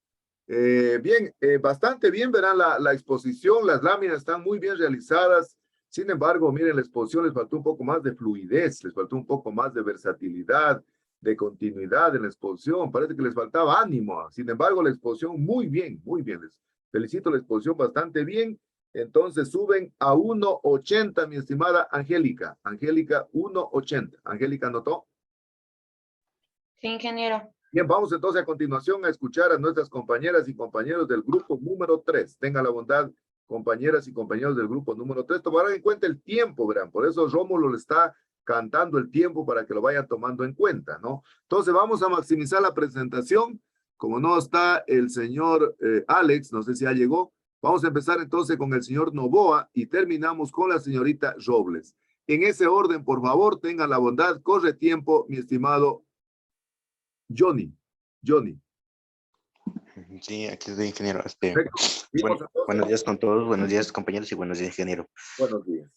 Bien, bastante bien, verán la exposición, las láminas están muy bien realizadas. Sin embargo, miren, la exposición les faltó un poco más de fluidez, les faltó un poco más de versatilidad, de continuidad en la exposición. Parece que les faltaba ánimo. Sin embargo, la exposición muy bien, muy bien. Les felicito la exposición bastante bien. Entonces suben a 1.80, mi estimada Angélica. Angélica, 1.80. Angélica, ¿anotó? Sí, ingeniero. Bien, vamos entonces a continuación a escuchar a nuestras compañeras y compañeros del grupo número 3. Tengan la bondad, compañeras y compañeros del grupo número 3, tomarán en cuenta el tiempo, verán. Por eso Rómulo le está cantando el tiempo para que lo vayan tomando en cuenta, ¿no? Entonces vamos a maximizar la presentación. Como no está el señor Alex, no sé si ya llegó, vamos a empezar entonces con el señor Novoa y terminamos con la señorita Robles. En ese orden, por favor, tengan la bondad. Corre tiempo, mi estimado Johnny. Sí, aquí estoy, ingeniero. Perfecto. Buenos días con todos, buenos días compañeros y buenos días, ingeniero. Buenos días.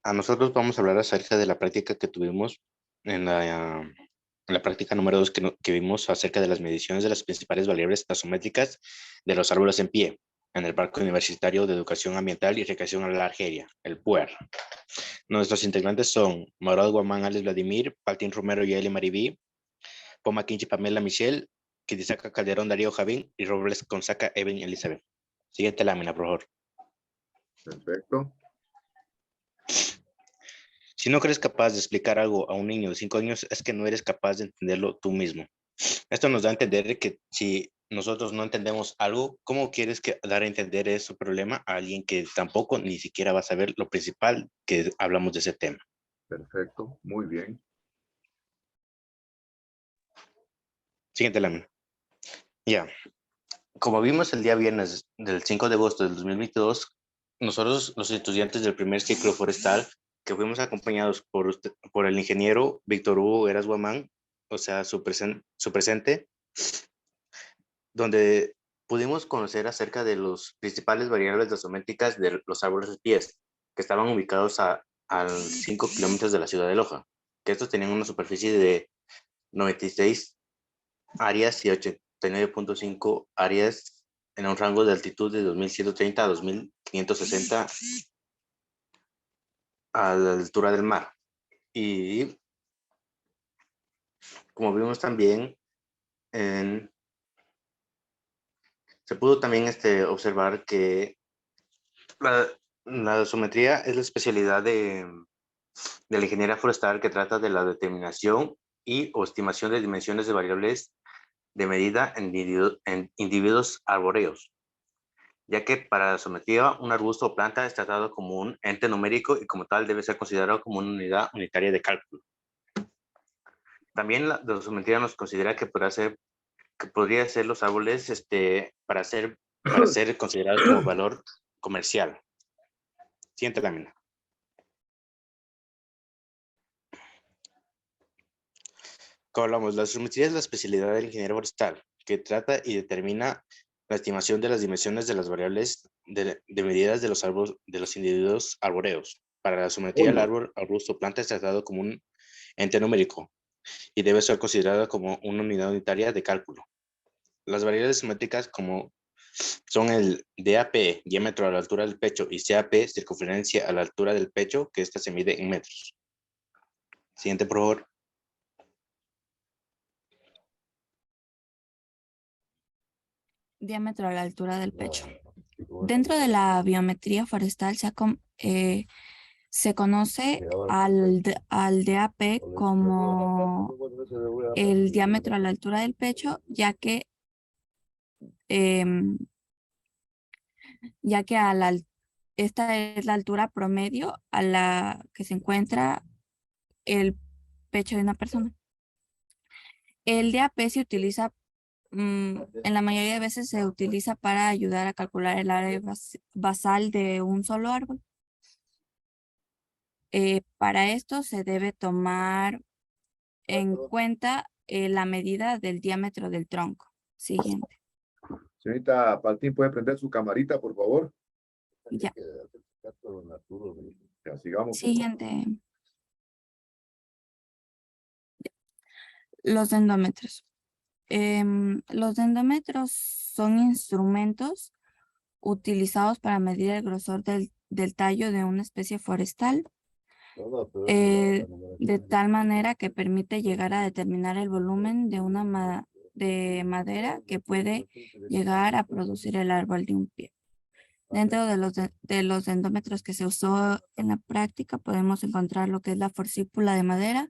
A nosotros vamos a hablar acerca de la práctica que tuvimos en la práctica número 2 que vimos acerca de las mediciones de las principales variables taxométricas de los árboles en pie en el Parque Universitario de Educación Ambiental y Recreación a la Argelia, el PUER. Nuestros integrantes son Maurado Guamán Alex Vladimir, Paltín Romero y Eli Maribí, Poma Quinchi Pamela Michelle, Kidisaca Calderón Darío Javín y Robles Consaca Evelyn Elizabeth. Siguiente lámina, por favor. Perfecto. Si no eres capaz de explicar algo a un niño de 5 años, es que no eres capaz de entenderlo tú mismo. Esto nos da a entender que si nosotros no entendemos algo, ¿cómo quieres dar a entender ese problema a alguien que tampoco ni siquiera va a saber lo principal que hablamos de ese tema? Perfecto, muy bien. Siguiente lámina. Ya. Como vimos el día viernes del 5 de agosto del 2022, nosotros, los estudiantes del primer ciclo forestal, que fuimos acompañados por el ingeniero Víctor Hugo Heras Guamán, o sea, su presente, donde pudimos conocer acerca de los principales variables taxométricas de los árboles de pies, que estaban ubicados a 5 kilómetros de la ciudad de Loja, que estos tenían una superficie de 96 áreas y 89.5 áreas en un rango de altitud de 2130 a 2560 a la altura del mar. Y como vimos también, se pudo también observar que la taxometría es la especialidad de la ingeniería forestal que trata de la determinación y o estimación de dimensiones de variables de medida en individuos arbóreos, ya que para la gasometría un arbusto o planta es tratado como un ente numérico y como tal debe ser considerado como una unidad unitaria de cálculo. También la gasometría nos considera que podría ser los árboles para ser considerados como valor comercial. Siguiente lámina. Como hablamos, la gasometría es la especialidad del ingeniero forestal, que trata y determina la estimación de las dimensiones de las variables de medidas de los árboles, de los individuos arbóreos. Para la gasometría, el árbol, arbusto o planta es tratado como un ente numérico y debe ser considerado como una unidad unitaria de cálculo. Las variables simétricas como son el DAP, diámetro a la altura del pecho, y CAP, circunferencia a la altura del pecho, que esta se mide en metros. Siguiente, por favor. Diámetro a la altura del pecho. Dentro de la biometría forestal se conoce al DAP como el diámetro a la altura del pecho, ya que esta es la altura promedio a la que se encuentra el pecho de una persona. El DAP se utiliza, en la mayoría de veces se utiliza para ayudar a calcular el área basal de un solo árbol. Para esto se debe tomar en cuenta la medida del diámetro del tronco. Siguiente. Señorita Paltín, ¿puede prender su camarita, por favor? Ya. Ya, sigamos. Siguiente. Los dendómetros. Los dendómetros son instrumentos utilizados para medir el grosor del tallo de una especie forestal, de tal manera que permite llegar a determinar el volumen de madera que puede llegar a producir el árbol de un pie. Dentro de los dendómetros que se usó en la práctica podemos encontrar lo que es la forcípula de madera,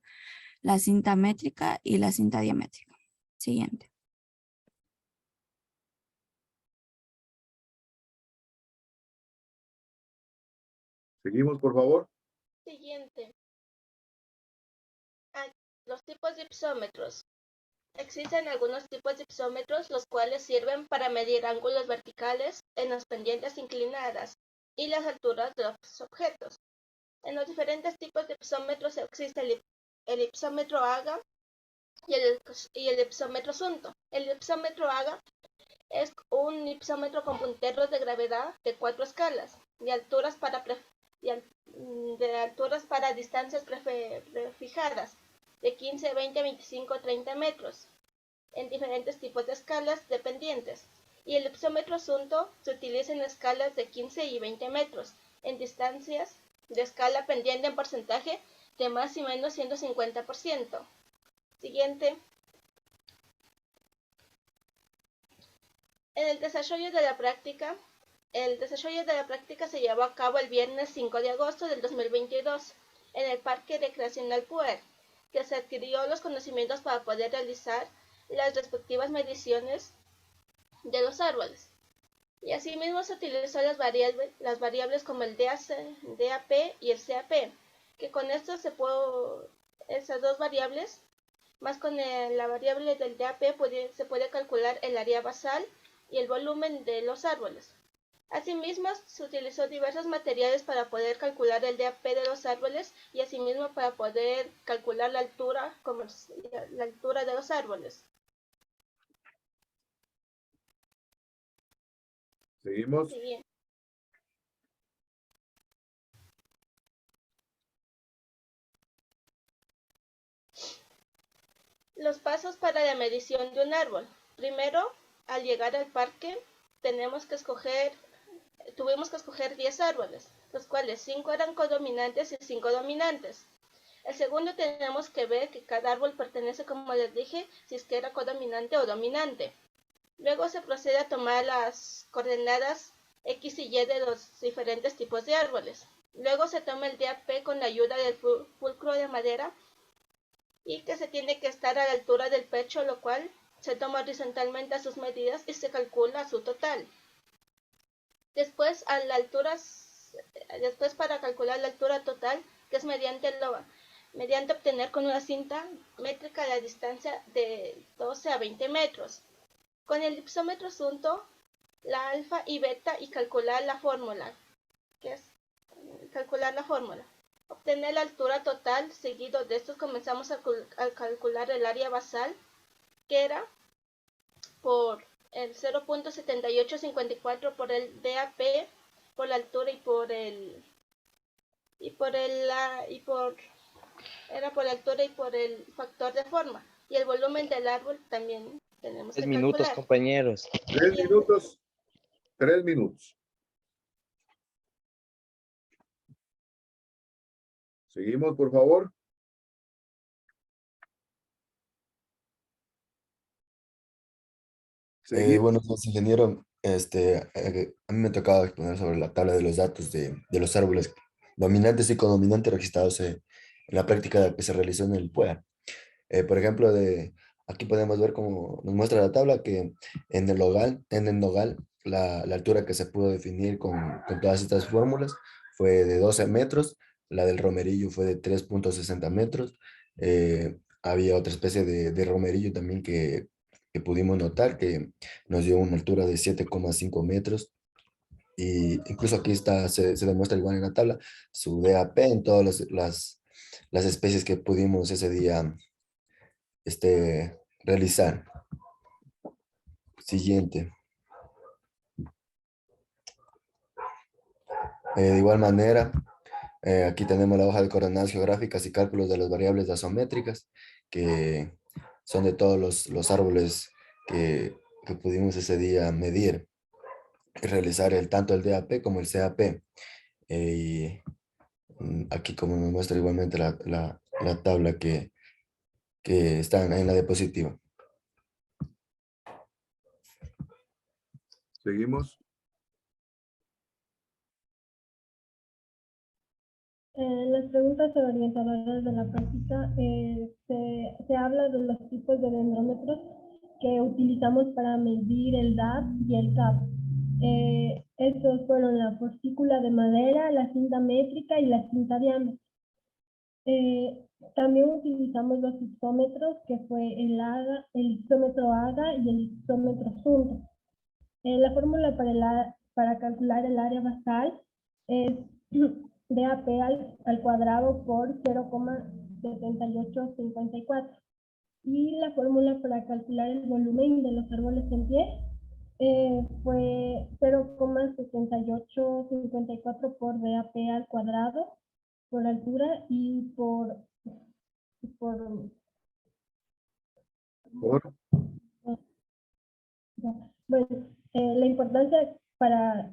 la cinta métrica y la cinta diamétrica. Siguiente. Seguimos, por favor. Siguiente. Los tipos de ipsómetros. Existen algunos tipos de ipsómetros los cuales sirven para medir ángulos verticales en las pendientes inclinadas y las alturas de los objetos. En los diferentes tipos de ipsómetros existe el ipsómetro AGA y el ipsómetro Zunto. El ipsómetro AGA es un ipsómetro con punteros de gravedad de 4 escalas de alturas para distancias prefijadas de 15, 20, 25, 30 metros en diferentes tipos de escalas dependientes. Y el ipsómetro Zunto se utiliza en escalas de 15 y 20 metros en distancias de escala pendiente en porcentaje de más y menos 150%. Siguiente. El desarrollo de la práctica se llevó a cabo el viernes 5 de agosto del 2022 en el Parque Recreacional Puer, que se adquirió los conocimientos para poder realizar las respectivas mediciones de los árboles. Y asimismo se utilizó las variables como el DAP y el CAP, que con esto esas dos variables, más con la variable del DAP se puede calcular el área basal y el volumen de los árboles. Asimismo, se utilizó diversos materiales para poder calcular el DAP de los árboles y asimismo para poder calcular la altura de los árboles. Seguimos. Sí. Los pasos para la medición de un árbol. Primero, al llegar al parque, tuvimos que escoger 10 árboles, los cuales 5 eran codominantes y 5 dominantes. El segundo, tenemos que ver que cada árbol pertenece, como les dije, si es que era codominante o dominante. Luego se procede a tomar las coordenadas X y Y de los diferentes tipos de árboles. Luego se toma el DAP con la ayuda del fulcro de madera y que se tiene que estar a la altura del pecho, lo cual Se toma horizontalmente a sus medidas y se calcula su total. Después, para calcular la altura total, que es mediante obtener con una cinta métrica la distancia de 12 a 20 metros. Con el ipsómetro junto la alfa y beta y calcular la fórmula, Obtener la altura total, seguido de esto comenzamos a calcular el área basal, que era por el 0.7854 por el DAP, por la altura era por la altura y por el factor de forma. Y el volumen del árbol también tenemos que 3 minutos, calcular. compañeros. 3 minutos. 3 minutos. Seguimos, por favor. Buenos días, ingeniero. A mí me tocaba exponer sobre la tabla de los datos de los árboles dominantes y codominantes registrados en la práctica que se realizó en el PUEA. Por ejemplo, aquí podemos ver cómo nos muestra la tabla que en el nogal la altura que se pudo definir con todas estas fórmulas fue de 12 metros, la del romerillo fue de 3.60 metros, había otra especie de romerillo también que pudimos notar que nos dio una altura de 7,5 metros. Y incluso aquí se demuestra igual en la tabla su DAP en todas las especies que pudimos ese día realizar. Siguiente. De igual manera, aquí tenemos la hoja de coordenadas geográficas y cálculos de las variables gasométricas, que son de todos los árboles que pudimos ese día medir y realizar tanto el DAP como el CAP. Aquí como nos muestra igualmente la tabla que está en la diapositiva. Seguimos. Las preguntas orientadoras de la práctica se habla de los tipos de dendrómetros que utilizamos para medir el DAP y el CAP. Estos fueron la forcícula de madera, la cinta métrica y la cinta diámetro. También utilizamos los ipsómetros, que fue el ipsómetro AGA y el ipsómetro Zunto. La fórmula para calcular el área basal es DAP al cuadrado por 0,7854. Y la fórmula para calcular el volumen de los árboles en pie fue 0,7854 por DAP al cuadrado por altura y por bueno, la importancia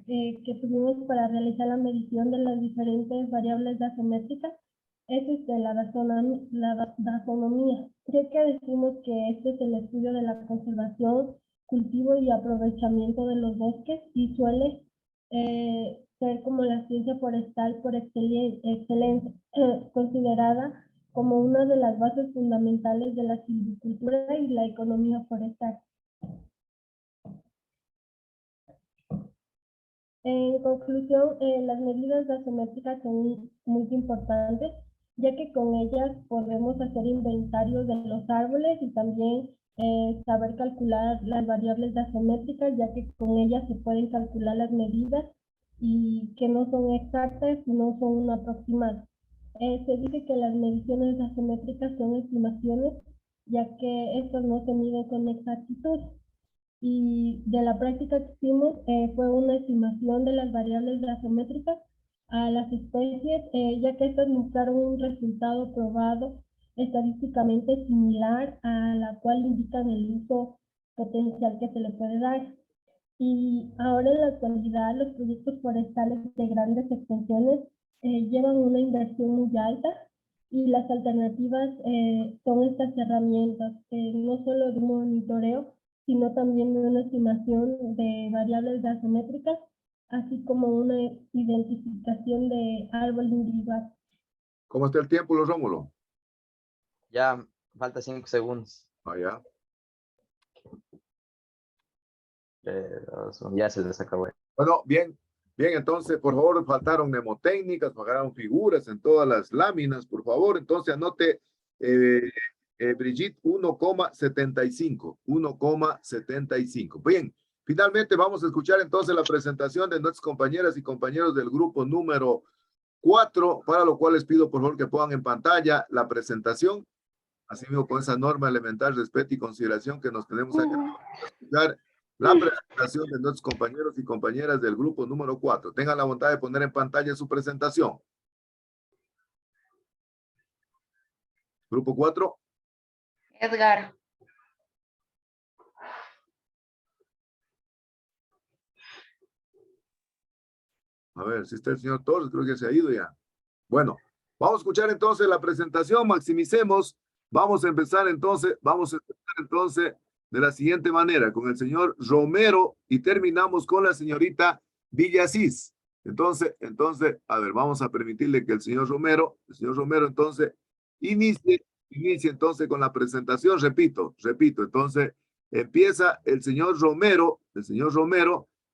que tuvimos para realizar la medición de las diferentes variables gasométricas es la taxonomía, ya que decimos que este es el estudio de la conservación, cultivo y aprovechamiento de los bosques y suele ser como la ciencia forestal por excelencia, considerada como una de las bases fundamentales de la silvicultura y la economía forestal. En conclusión, las medidas gasométricas son muy importantes, ya que con ellas podemos hacer inventarios de los árboles y también saber calcular las variables gasométricas, ya que con ellas se pueden calcular las medidas y que no son exactas, no son un aproximado. Se dice que las mediciones gasométricas son estimaciones, ya que estas no se miden con exactitud. Y de la práctica que hicimos fue una estimación de las variables gasométricas a las especies, ya que estas mostraron un resultado probado estadísticamente similar a la cual indican el uso potencial que se le puede dar. Y ahora en la actualidad los proyectos forestales de grandes extensiones llevan una inversión muy alta y las alternativas son estas herramientas, no solo de un monitoreo, sino también de una estimación de variables gasométricas, así como una identificación de árbol individual. ¿Cómo está el tiempo, Rómulo? Ya falta 5 segundos. Ah, ya. Ya se les acabó. Bueno, bien, bien, entonces, por favor, faltaron mnemotécnicas, faltaron figuras en todas las láminas, por favor, entonces anote, Brigitte, 1,75, 1,75. Bien, finalmente vamos a escuchar entonces la presentación de nuestras compañeras y compañeros del grupo número 4, para lo cual les pido por favor que pongan en pantalla la presentación, así mismo con esa norma elemental, respeto y consideración que nos tenemos acá para escuchar la presentación de nuestros compañeros y compañeras del grupo número 4. Tengan la bondad de poner en pantalla su presentación. Grupo 4. Edgar. A ver, si está el señor Torres, creo que se ha ido ya. Bueno, vamos a escuchar entonces la presentación, maximicemos. Vamos a empezar entonces de la siguiente manera, con el señor Romero y terminamos con la señorita Villasís. Entonces, a ver, vamos a permitirle que el señor Romero entonces inicie entonces con la presentación, repito, entonces empieza el señor Romero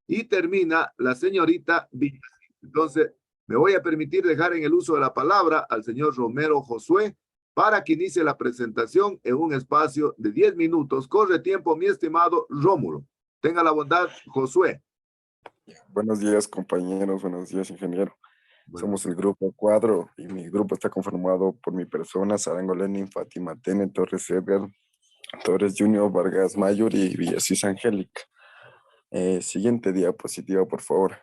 y termina la señorita Villasís. Entonces, me voy a permitir dejar en el uso de la palabra al señor Romero Josué para que inicie la presentación en un espacio de 10 minutos. Corre tiempo, mi estimado Rómulo. Tenga la bondad, Josué. Buenos días, compañeros. Buenos días, ingeniero. Somos el grupo 4 y mi grupo está conformado por mi persona, Sarango Lenin, Fátima Tene, Torres Edgar, Torres Junior, Vargas Mayor y Villasís Angélica. Siguiente diapositiva, por favor.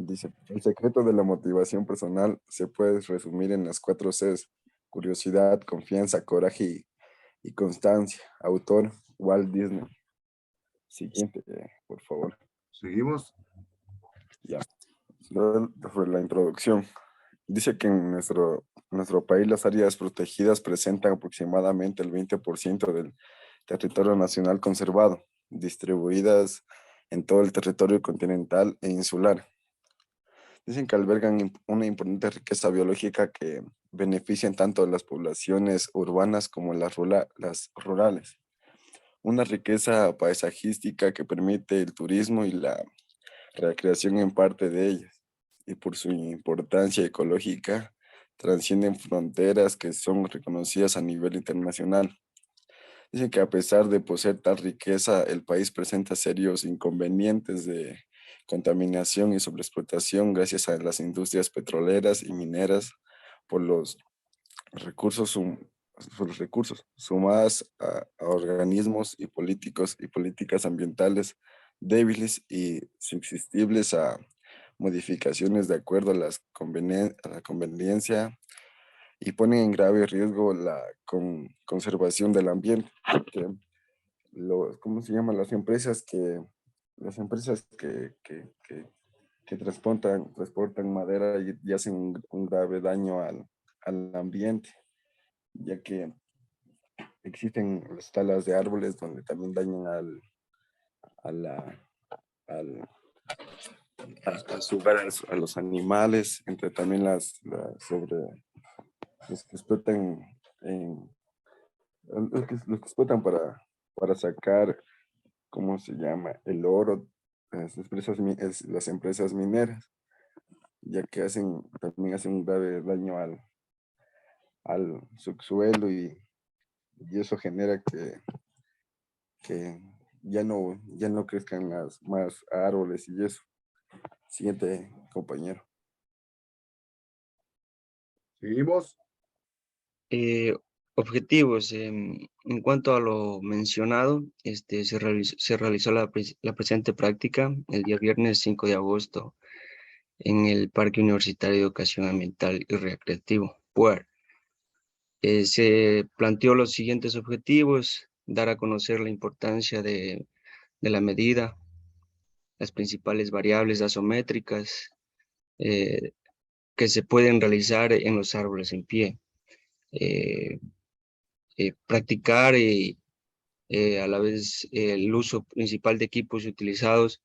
Dice, el secreto de la motivación personal se puede resumir en las 4 Cs: curiosidad, confianza, coraje y constancia. Autor, Walt Disney. Siguiente, por favor. Seguimos. Ya. Sobre la introducción. Dice que en nuestro país las áreas protegidas presentan aproximadamente el 20% del territorio nacional conservado, distribuidas en todo el territorio continental e insular. Dicen que albergan una importante riqueza biológica que benefician tanto a las poblaciones urbanas como las rurales. Una riqueza paisajística que permite el turismo y la recreación en parte de ellas. Y por su importancia ecológica, trascienden fronteras que son reconocidas a nivel internacional. Dicen que a pesar de poseer tal riqueza, el país presenta serios inconvenientes de contaminación y sobreexplotación gracias a las industrias petroleras y mineras por los recursos sumadas a organismos y políticos y políticas ambientales débiles y susceptibles a modificaciones de acuerdo a la conveniencia y ponen en grave riesgo la conservación del ambiente. ¿Cómo se llaman? Las empresas que transportan madera y hacen un grave daño al ambiente, ya que existen las talas de árboles donde también dañan a los animales, entre también los que explotan los que explotan para sacar, ¿cómo se llama? El oro, las empresas mineras, ya que también hacen un grave daño al subsuelo y eso genera que ya no crezcan más árboles y eso. Siguiente, compañero. Seguimos. Objetivos. En cuanto a lo mencionado, se realizó la presente práctica el día viernes 5 de agosto en el Parque Universitario de Educación Ambiental y Recreativo, PUER. Se planteó los siguientes objetivos: dar a conocer la importancia de la medida, las principales variables asométricas que se pueden realizar en los árboles en pie, practicar a la vez el uso principal de equipos utilizados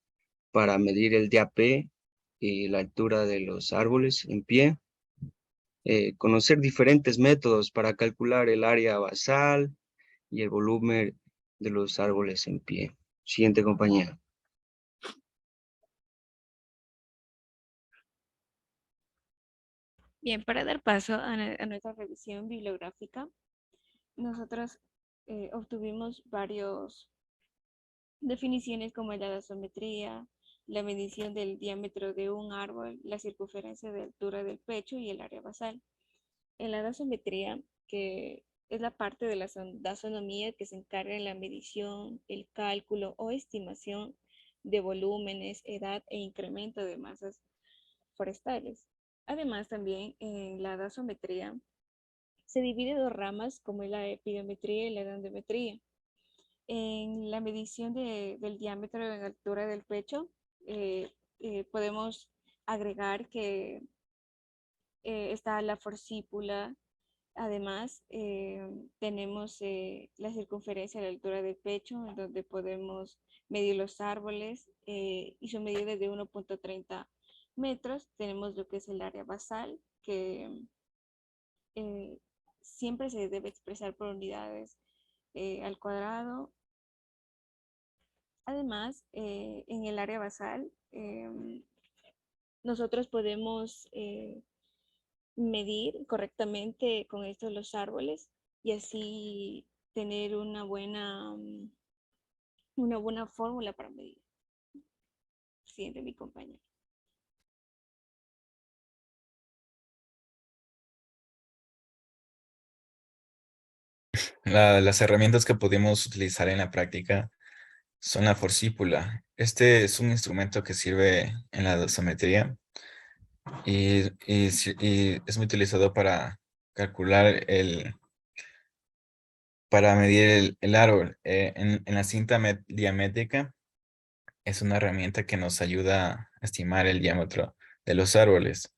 para medir el DAP y la altura de los árboles en pie, conocer diferentes métodos para calcular el área basal y el volumen de los árboles en pie. Siguiente compañera. Bien, para dar paso a nuestra revisión bibliográfica, nosotros obtuvimos varias definiciones como la gasometría, la medición del diámetro de un árbol, la circunferencia de altura del pecho y el área basal. En la gasometría, que es la parte de la gasonomía que se encarga en la medición, el cálculo o estimación de volúmenes, edad e incremento de masas forestales. Además, también en la gasometría se divide en dos ramas como es la epidiometría y la edondometría. En la medición del diámetro en altura del pecho, podemos agregar que está la forcípula. Además, tenemos la circunferencia a la altura del pecho, en donde podemos medir los árboles y su medida es de 1.30 metros. Tenemos lo que es el área basal, que siempre se debe expresar por unidades al cuadrado. Además, en el área basal, nosotros podemos medir correctamente con esto los árboles y así tener una buena fórmula para medir. Siguiente, mi compañero. Las herramientas que pudimos utilizar en la práctica son la forcípula. Este es un instrumento que sirve en la dosimetría y es muy utilizado para calcular para medir el árbol. En la cinta diamétrica es una herramienta que nos ayuda a estimar el diámetro de los árboles.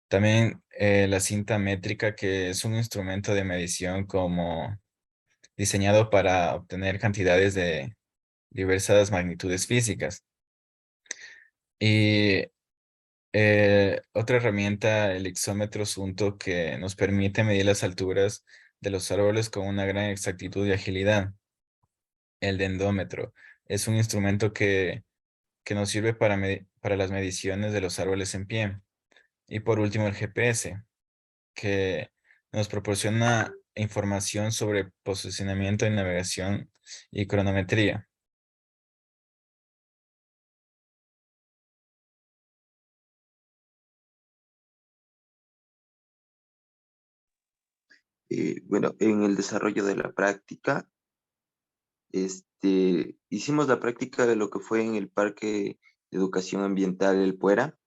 También la cinta métrica, que es un instrumento de medición diseñado para obtener cantidades de diversas magnitudes físicas. Y otra herramienta, el ixómetro Sunto, que nos permite medir las alturas de los árboles con una gran exactitud y agilidad. El dendrómetro es un instrumento que nos sirve para las mediciones de los árboles en pie. Y por último, el GPS, que nos proporciona información sobre posicionamiento y navegación y cronometría. Bueno, en el desarrollo de la práctica, hicimos la práctica de lo que fue en el Parque de Educación Ambiental El Puera.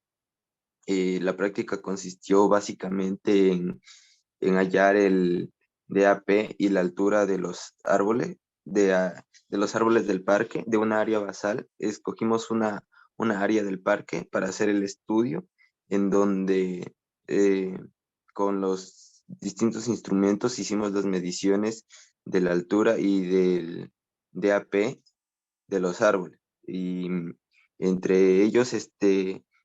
La práctica consistió básicamente en hallar el DAP y la altura de los árboles, de los árboles del parque, de una área basal. Escogimos una área del parque para hacer el estudio, en donde con los distintos instrumentos hicimos las mediciones de la altura y del DAP de los árboles. Y entre ellos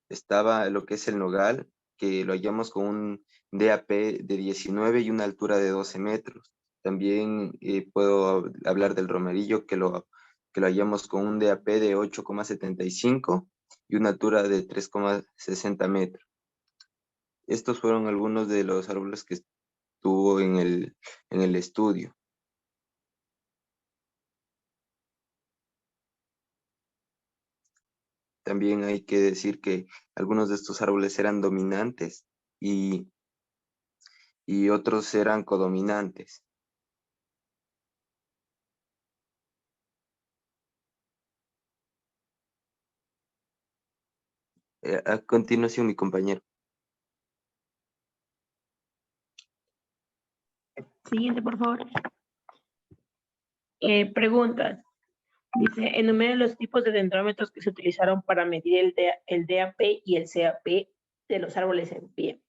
estaba lo que es el nogal, que lo hallamos con un DAP de 19 y una altura de 12 metros. También puedo hablar del romerillo, que lo hallamos con un DAP de 8,75 y una altura de 3,60 metros. Estos fueron algunos de los árboles que estuvo en el estudio. También hay que decir que algunos de estos árboles eran dominantes y otros eran codominantes. A continuación, mi compañero. Siguiente, por favor. Preguntas. Dice, enumere los tipos de dendrómetros que se utilizaron para medir el DAP y el CAP de los árboles en pie.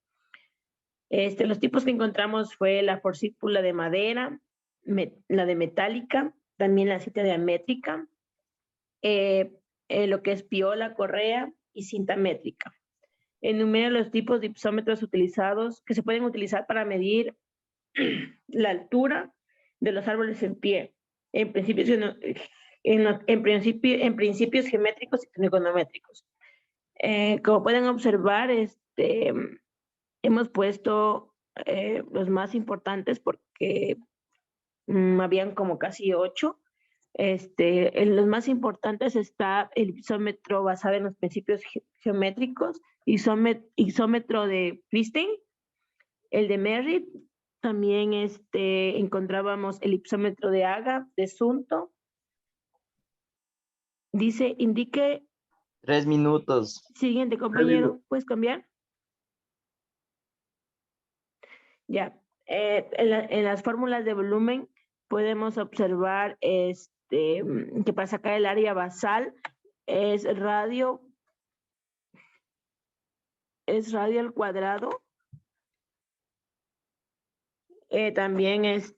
Los tipos que encontramos fue la forcípula de madera, la de metálica, también la cinta diamétrica, lo que es piola, correa y cinta métrica. Enumera los tipos de ipsómetros utilizados que se pueden utilizar para medir la altura de los árboles en pie. en principios, en principios geométricos y trigonométricos. Como pueden observar, hemos puesto los más importantes porque habían como casi 8. En los más importantes está el isómetro basado en los principios geométricos, isómetro de Christine, el de Merritt, también encontrábamos el ipsómetro de Haga, de Sunto. Dice, indique. 3 minutos. Siguiente, compañero, ¿puedes cambiar? Ya, en las fórmulas de volumen podemos observar que para sacar el área basal es radio al cuadrado. También es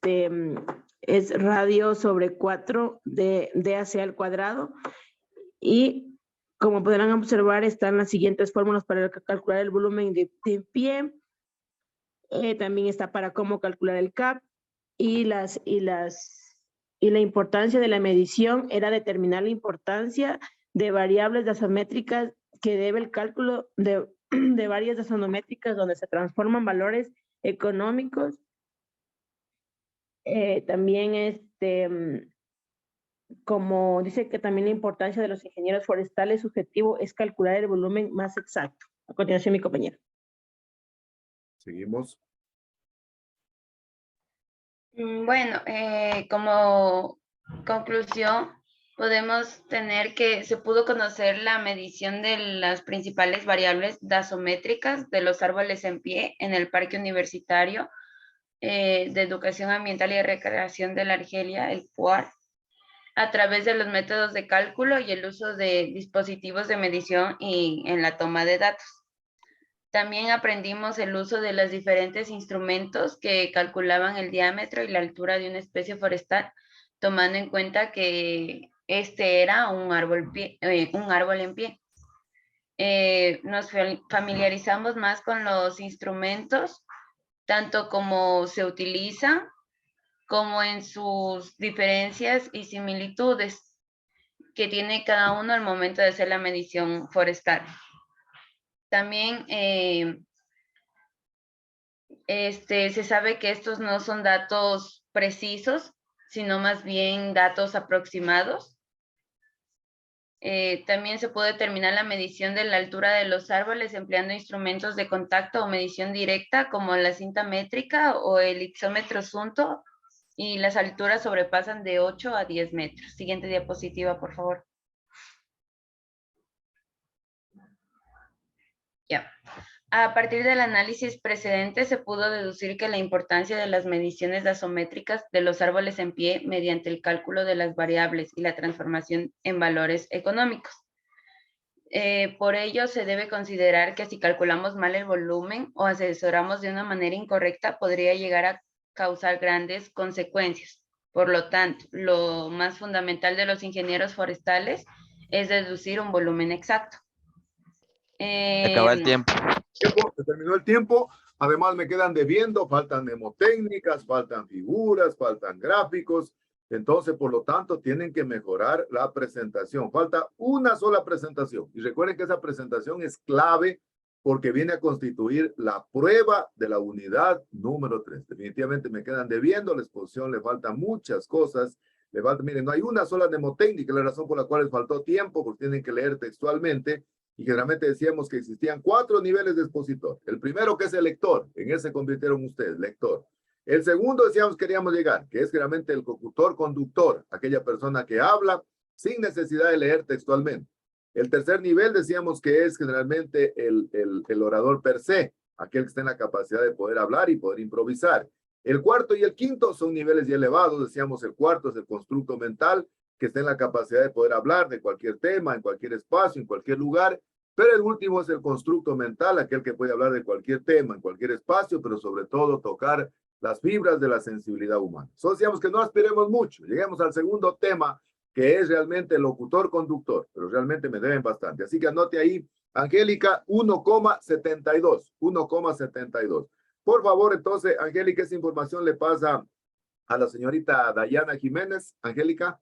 radio sobre 4 de DAC al cuadrado. Y como podrán observar, están las siguientes fórmulas para calcular el volumen de pie. También está para cómo calcular el CAP. Y la importancia de la medición era determinar la importancia de variables gasométricas que debe el cálculo de varias gasométricas donde se transforman valores económicos. También como dice que también la importancia de los ingenieros forestales, su objetivo es calcular el volumen más exacto. A continuación, mi compañero. Seguimos. Bueno, como conclusión, podemos tener que se pudo conocer la medición de las principales variables gasométricas de los árboles en pie en el Parque Universitario de Educación Ambiental y Recreación de la Argelia, el PUAR, a través de los métodos de cálculo y el uso de dispositivos de medición y en la toma de datos. También aprendimos el uso de los diferentes instrumentos que calculaban el diámetro y la altura de una especie forestal, tomando en cuenta que era un árbol en pie. Nos familiarizamos más con los instrumentos, tanto como se utilizan, como en sus diferencias y similitudes que tiene cada uno al momento de hacer la medición forestal. También se sabe que estos no son datos precisos, sino más bien datos aproximados. También se puede determinar la medición de la altura de los árboles empleando instrumentos de contacto o medición directa como la cinta métrica o el ipsómetro Sunto, y las alturas sobrepasan de 8 a 10 metros. Siguiente diapositiva, por favor. Ya. A partir del análisis precedente se pudo deducir que la importancia de las mediciones gasométricas de los árboles en pie mediante el cálculo de las variables y la transformación en valores económicos. Por ello, se debe considerar que si calculamos mal el volumen o asesoramos de una manera incorrecta, podría llegar a causar grandes consecuencias. Por lo tanto, lo más fundamental de los ingenieros forestales es deducir un volumen exacto. Acaba el tiempo. Se terminó el tiempo. Además me quedan debiendo, faltan mnemotécnicas, faltan figuras, faltan gráficos. Entonces, por lo tanto, tienen que mejorar la presentación. Falta una sola presentación. Y recuerden que esa presentación es clave porque viene a constituir la prueba de la unidad número 3. Definitivamente me quedan debiendo. La exposición le faltan muchas cosas. Le falta, miren, no hay una sola mnemotécnica, la razón por la cual les faltó tiempo, porque tienen que leer textualmente. Y generalmente decíamos que existían 4 niveles de expositor. El primero, que es el lector, en ese se convirtieron ustedes, lector. El segundo, decíamos, queríamos llegar, que es generalmente el locutor conductor, aquella persona que habla sin necesidad de leer textualmente. El tercer nivel decíamos que es generalmente el orador per se, aquel que está en la capacidad de poder hablar y poder improvisar. El cuarto y el quinto son niveles ya elevados, decíamos el cuarto es el constructo mental, que está en la capacidad de poder hablar de cualquier tema, en cualquier espacio, en cualquier lugar, pero el último es el constructo mental, aquel que puede hablar de cualquier tema, en cualquier espacio, pero sobre todo tocar las fibras de la sensibilidad humana. Entonces decíamos que no aspiremos mucho, lleguemos al segundo tema, que es realmente el locutor-conductor, pero realmente me deben bastante. Así que anote ahí, Angélica, 1,72, 1,72. Por favor, entonces, Angélica, esa información le pasa A la señorita Dayana Jiménez, Angélica,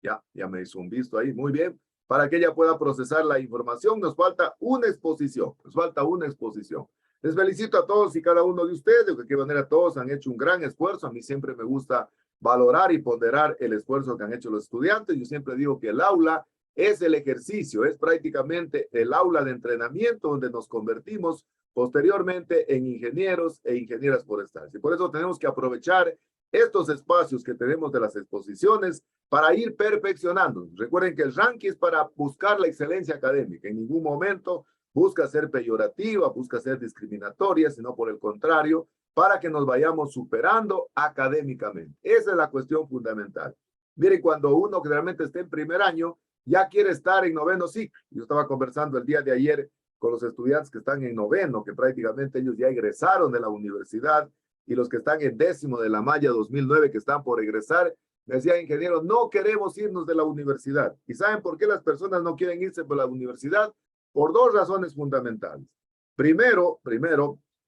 ya me hizo un visto ahí, muy bien. Para que ella pueda procesar la información, nos falta una exposición, Les felicito a todos y cada uno de ustedes, de cualquier manera todos han hecho un gran esfuerzo. A mí siempre me gusta valorar y ponderar el esfuerzo que han hecho los estudiantes. Yo siempre digo que el aula es el ejercicio, es prácticamente el aula de entrenamiento donde nos convertimos posteriormente en ingenieros e ingenieras forestales. Y por eso tenemos que aprovechar estos espacios que tenemos de las exposiciones para ir perfeccionando. Recuerden que el ranking es para buscar la excelencia académica. En ningún momento busca ser peyorativa, busca ser discriminatoria, sino por el contrario, para que nos vayamos superando académicamente. Esa es la cuestión fundamental. Miren, cuando uno generalmente está en primer año, ya quiere estar en noveno ciclo. Yo estaba conversando el día de ayer con los estudiantes que están en noveno, que prácticamente ellos ya egresaron de la universidad, y los que están en décimo de la malla 2009 que están por egresar, me decía, ingeniero, no queremos irnos de la universidad. ¿Y saben por qué las personas no quieren irse de la universidad? Por dos razones fundamentales. Primero,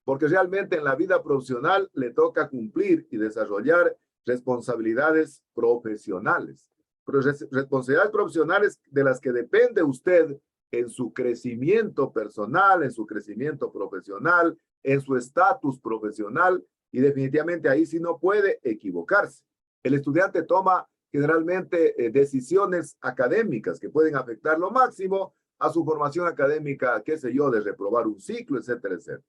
porque realmente en la vida profesional le toca cumplir y desarrollar responsabilidades profesionales. Responsabilidades profesionales de las que depende usted en su crecimiento personal, en su crecimiento profesional, en su estatus profesional, y definitivamente ahí sí no puede equivocarse. El estudiante toma generalmente decisiones académicas que pueden afectar lo máximo a su formación académica, qué sé yo, de reprobar un ciclo, etcétera, etcétera.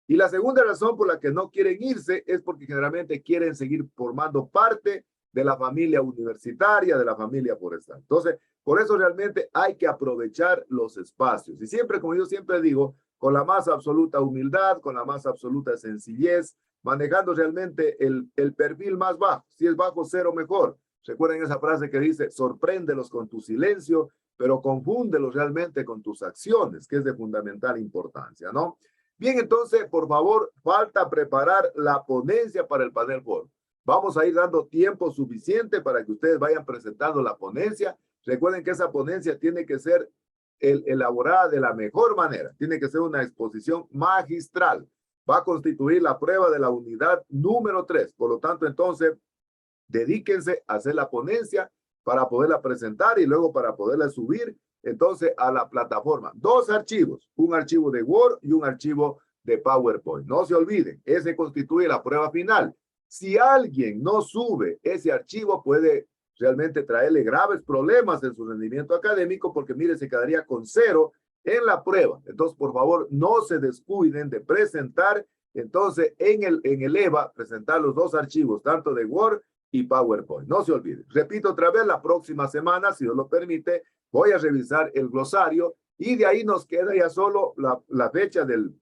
Y la segunda razón por la que no quieren irse es porque generalmente quieren seguir formando parte de la familia universitaria, de la familia forestal. Entonces, por eso realmente hay que aprovechar los espacios. Y siempre, como yo siempre digo, con la más absoluta humildad, con la más absoluta sencillez, manejando realmente el perfil más bajo. Si es bajo, cero, mejor. Recuerden esa frase que dice, sorpréndelos con tu silencio, pero confúndelos realmente con tus acciones, que es de fundamental importancia, ¿no? Bien, entonces, por favor, falta preparar la ponencia para el panel foro. Vamos a ir dando tiempo suficiente para que ustedes vayan presentando la ponencia. Recuerden que esa ponencia tiene que ser elaborada de la mejor manera. Tiene que ser una exposición magistral. Va a constituir la prueba de la unidad número 3. Por lo tanto, entonces, dedíquense a hacer la ponencia para poderla presentar y luego para poderla subir, entonces, a la plataforma. 2 archivos, un archivo de Word y un archivo de PowerPoint. No se olviden, ese constituye la prueba final. Si alguien no sube ese archivo, puede realmente traerle graves problemas en su rendimiento académico, porque mire, se quedaría con 0 en la prueba. Entonces, por favor, no se descuiden de presentar, entonces, en el EVA, presentar los 2 archivos, tanto de Word y PowerPoint. No se olviden. Repito otra vez, la próxima semana, si Dios lo permite, voy a revisar el glosario y de ahí nos queda ya solo la fecha del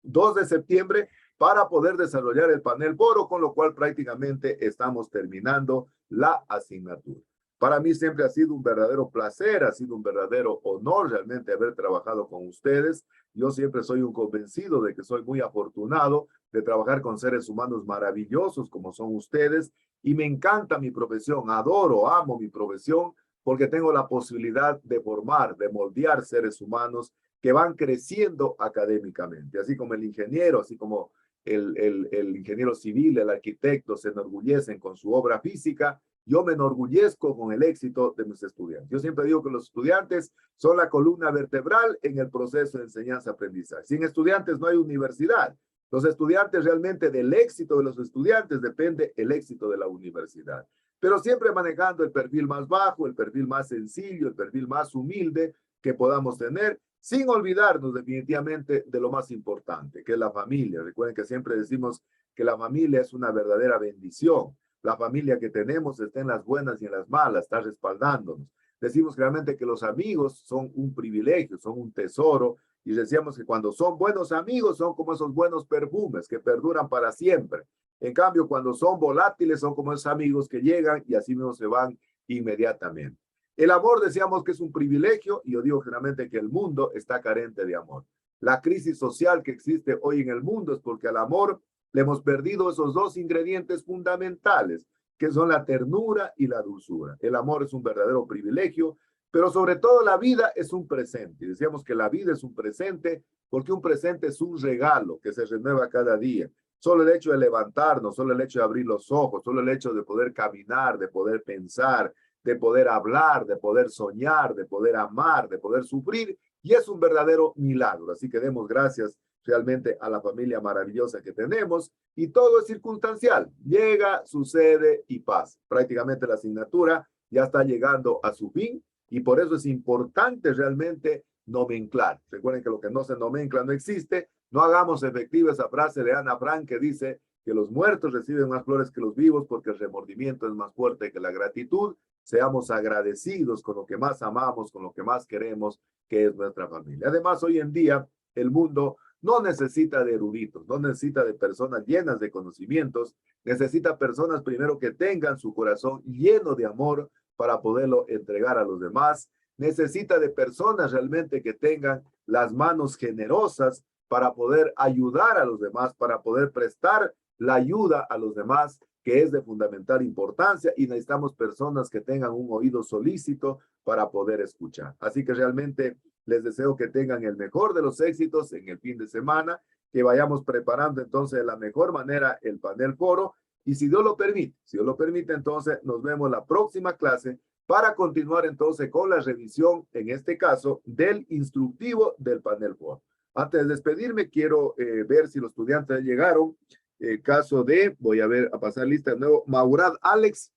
2 de septiembre para poder desarrollar el panel foro, con lo cual prácticamente estamos terminando la asignatura. Para mí siempre ha sido un verdadero placer, ha sido un verdadero honor realmente haber trabajado con ustedes. Yo siempre soy un convencido de que soy muy afortunado de trabajar con seres humanos maravillosos como son ustedes, y me encanta mi profesión, amo mi profesión, porque tengo la posibilidad de formar, de moldear seres humanos que van creciendo académicamente, así como el ingeniero, así como el ingeniero civil, el arquitecto se enorgullecen con su obra física. Yo me enorgullezco con el éxito de mis estudiantes. Yo siempre digo que los estudiantes son la columna vertebral en el proceso de enseñanza-aprendizaje. Sin estudiantes no hay universidad. Los estudiantes, realmente del éxito de los estudiantes depende el éxito de la universidad. Pero siempre manejando el perfil más bajo, el perfil más sencillo, el perfil más humilde que podamos tener, sin olvidarnos definitivamente de lo más importante, que es la familia. Recuerden que siempre decimos que la familia es una verdadera bendición. La familia que tenemos está en las buenas y en las malas, está respaldándonos. Decimos claramente que los amigos son un privilegio, son un tesoro, y decíamos que cuando son buenos amigos son como esos buenos perfumes que perduran para siempre. En cambio, cuando son volátiles son como esos amigos que llegan y así mismo se van inmediatamente. El amor decíamos que es un privilegio, y yo digo generalmente que el mundo está carente de amor. La crisis social que existe hoy en el mundo es porque al amor le hemos perdido esos 2 ingredientes fundamentales, que son la ternura y la dulzura. El amor es un verdadero privilegio, pero sobre todo la vida es un presente. Y decíamos que la vida es un presente porque un presente es un regalo que se renueva cada día. Solo el hecho de levantarnos, solo el hecho de abrir los ojos, solo el hecho de poder caminar, de poder pensar, de poder hablar, de poder soñar, de poder amar, de poder sufrir, y es un verdadero milagro. Así que demos gracias realmente a la familia maravillosa que tenemos, y todo es circunstancial. Llega, sucede y pasa. Prácticamente la asignatura ya está llegando a su fin, y por eso es importante realmente nomenclar. Recuerden que lo que no se nomencla no existe. No hagamos efectiva esa frase de Ana Frank que dice que los muertos reciben más flores que los vivos porque el remordimiento es más fuerte que la gratitud. Seamos agradecidos con lo que más amamos, con lo que más queremos, que es nuestra familia. Además, hoy en día, el mundo no necesita de eruditos, no necesita de personas llenas de conocimientos, necesita personas primero que tengan su corazón lleno de amor para poderlo entregar a los demás. Necesita de personas realmente que tengan las manos generosas para poder ayudar a los demás, para poder prestar la ayuda a los demás, que es de fundamental importancia, y necesitamos personas que tengan un oído solícito para poder escuchar. Así que realmente les deseo que tengan el mejor de los éxitos en el fin de semana, que vayamos preparando entonces de la mejor manera el panel foro, y si Dios lo permite, entonces nos vemos la próxima clase para continuar entonces con la revisión, en este caso, del instructivo del panel foro. Antes de despedirme, quiero ver si los estudiantes llegaron. El caso de, voy a pasar lista de nuevo, Maurad Alex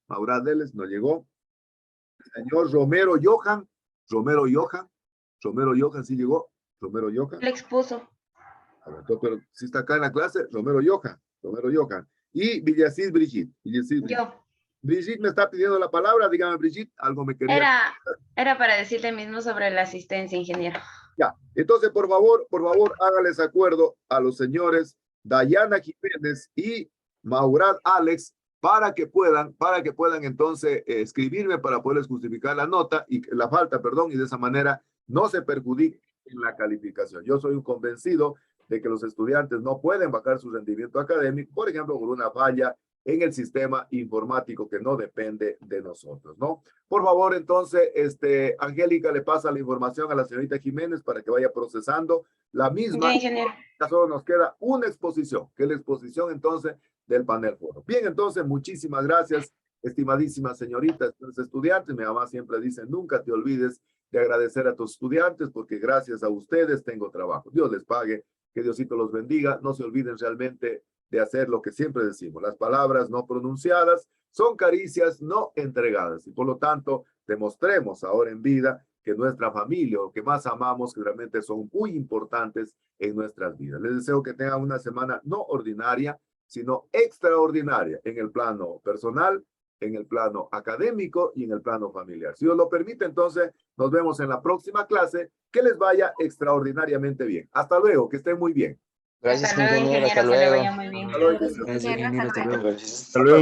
no llegó. Señor Romero Johan sí llegó. Romero Johan. Le expuso. A ver, pero si está acá en la clase, Romero Johan. Y Villacís Brigitte. Yo. Brigitte me está pidiendo la palabra, dígame Brigitte, algo me quería. Era para decirle mismo sobre la asistencia, ingeniero. Ya, entonces por favor, hágales acuerdo a los señores Dayana Jiménez y Maurad Alex para que puedan entonces escribirme para poderles justificar la nota y la falta, y de esa manera no se perjudique en la calificación. Yo soy un convencido de que los estudiantes no pueden bajar su rendimiento académico, por ejemplo, por una falla en el sistema informático que no depende de nosotros, ¿no? Por favor, entonces, Angélica le pasa la información a la señorita Jiménez para que vaya procesando la misma. Ya, ingeniero. Ya solo nos queda una exposición, que es la exposición entonces del panel foro. Bien, entonces, muchísimas gracias, estimadísimas señoritas, estudiantes. Mi mamá siempre dice, nunca te olvides de agradecer a tus estudiantes porque gracias a ustedes tengo trabajo. Dios les pague, que Diosito los bendiga. No se olviden realmente de hacer lo que siempre decimos. Las palabras no pronunciadas son caricias no entregadas. Y por lo tanto, demostremos ahora en vida que nuestra familia, lo que más amamos, que realmente son muy importantes en nuestras vidas. Les deseo que tengan una semana no ordinaria, sino extraordinaria en el plano personal, en el plano académico y en el plano familiar. Si Dios lo permite, entonces nos vemos en la próxima clase. Que les vaya extraordinariamente bien. Hasta luego, que estén muy bien. Gracias, Hasta luego, ingeniero. Hasta ingeniero, que le luego. vaya muy bien. Gracias, ingeniero. Hasta luego. Hasta luego.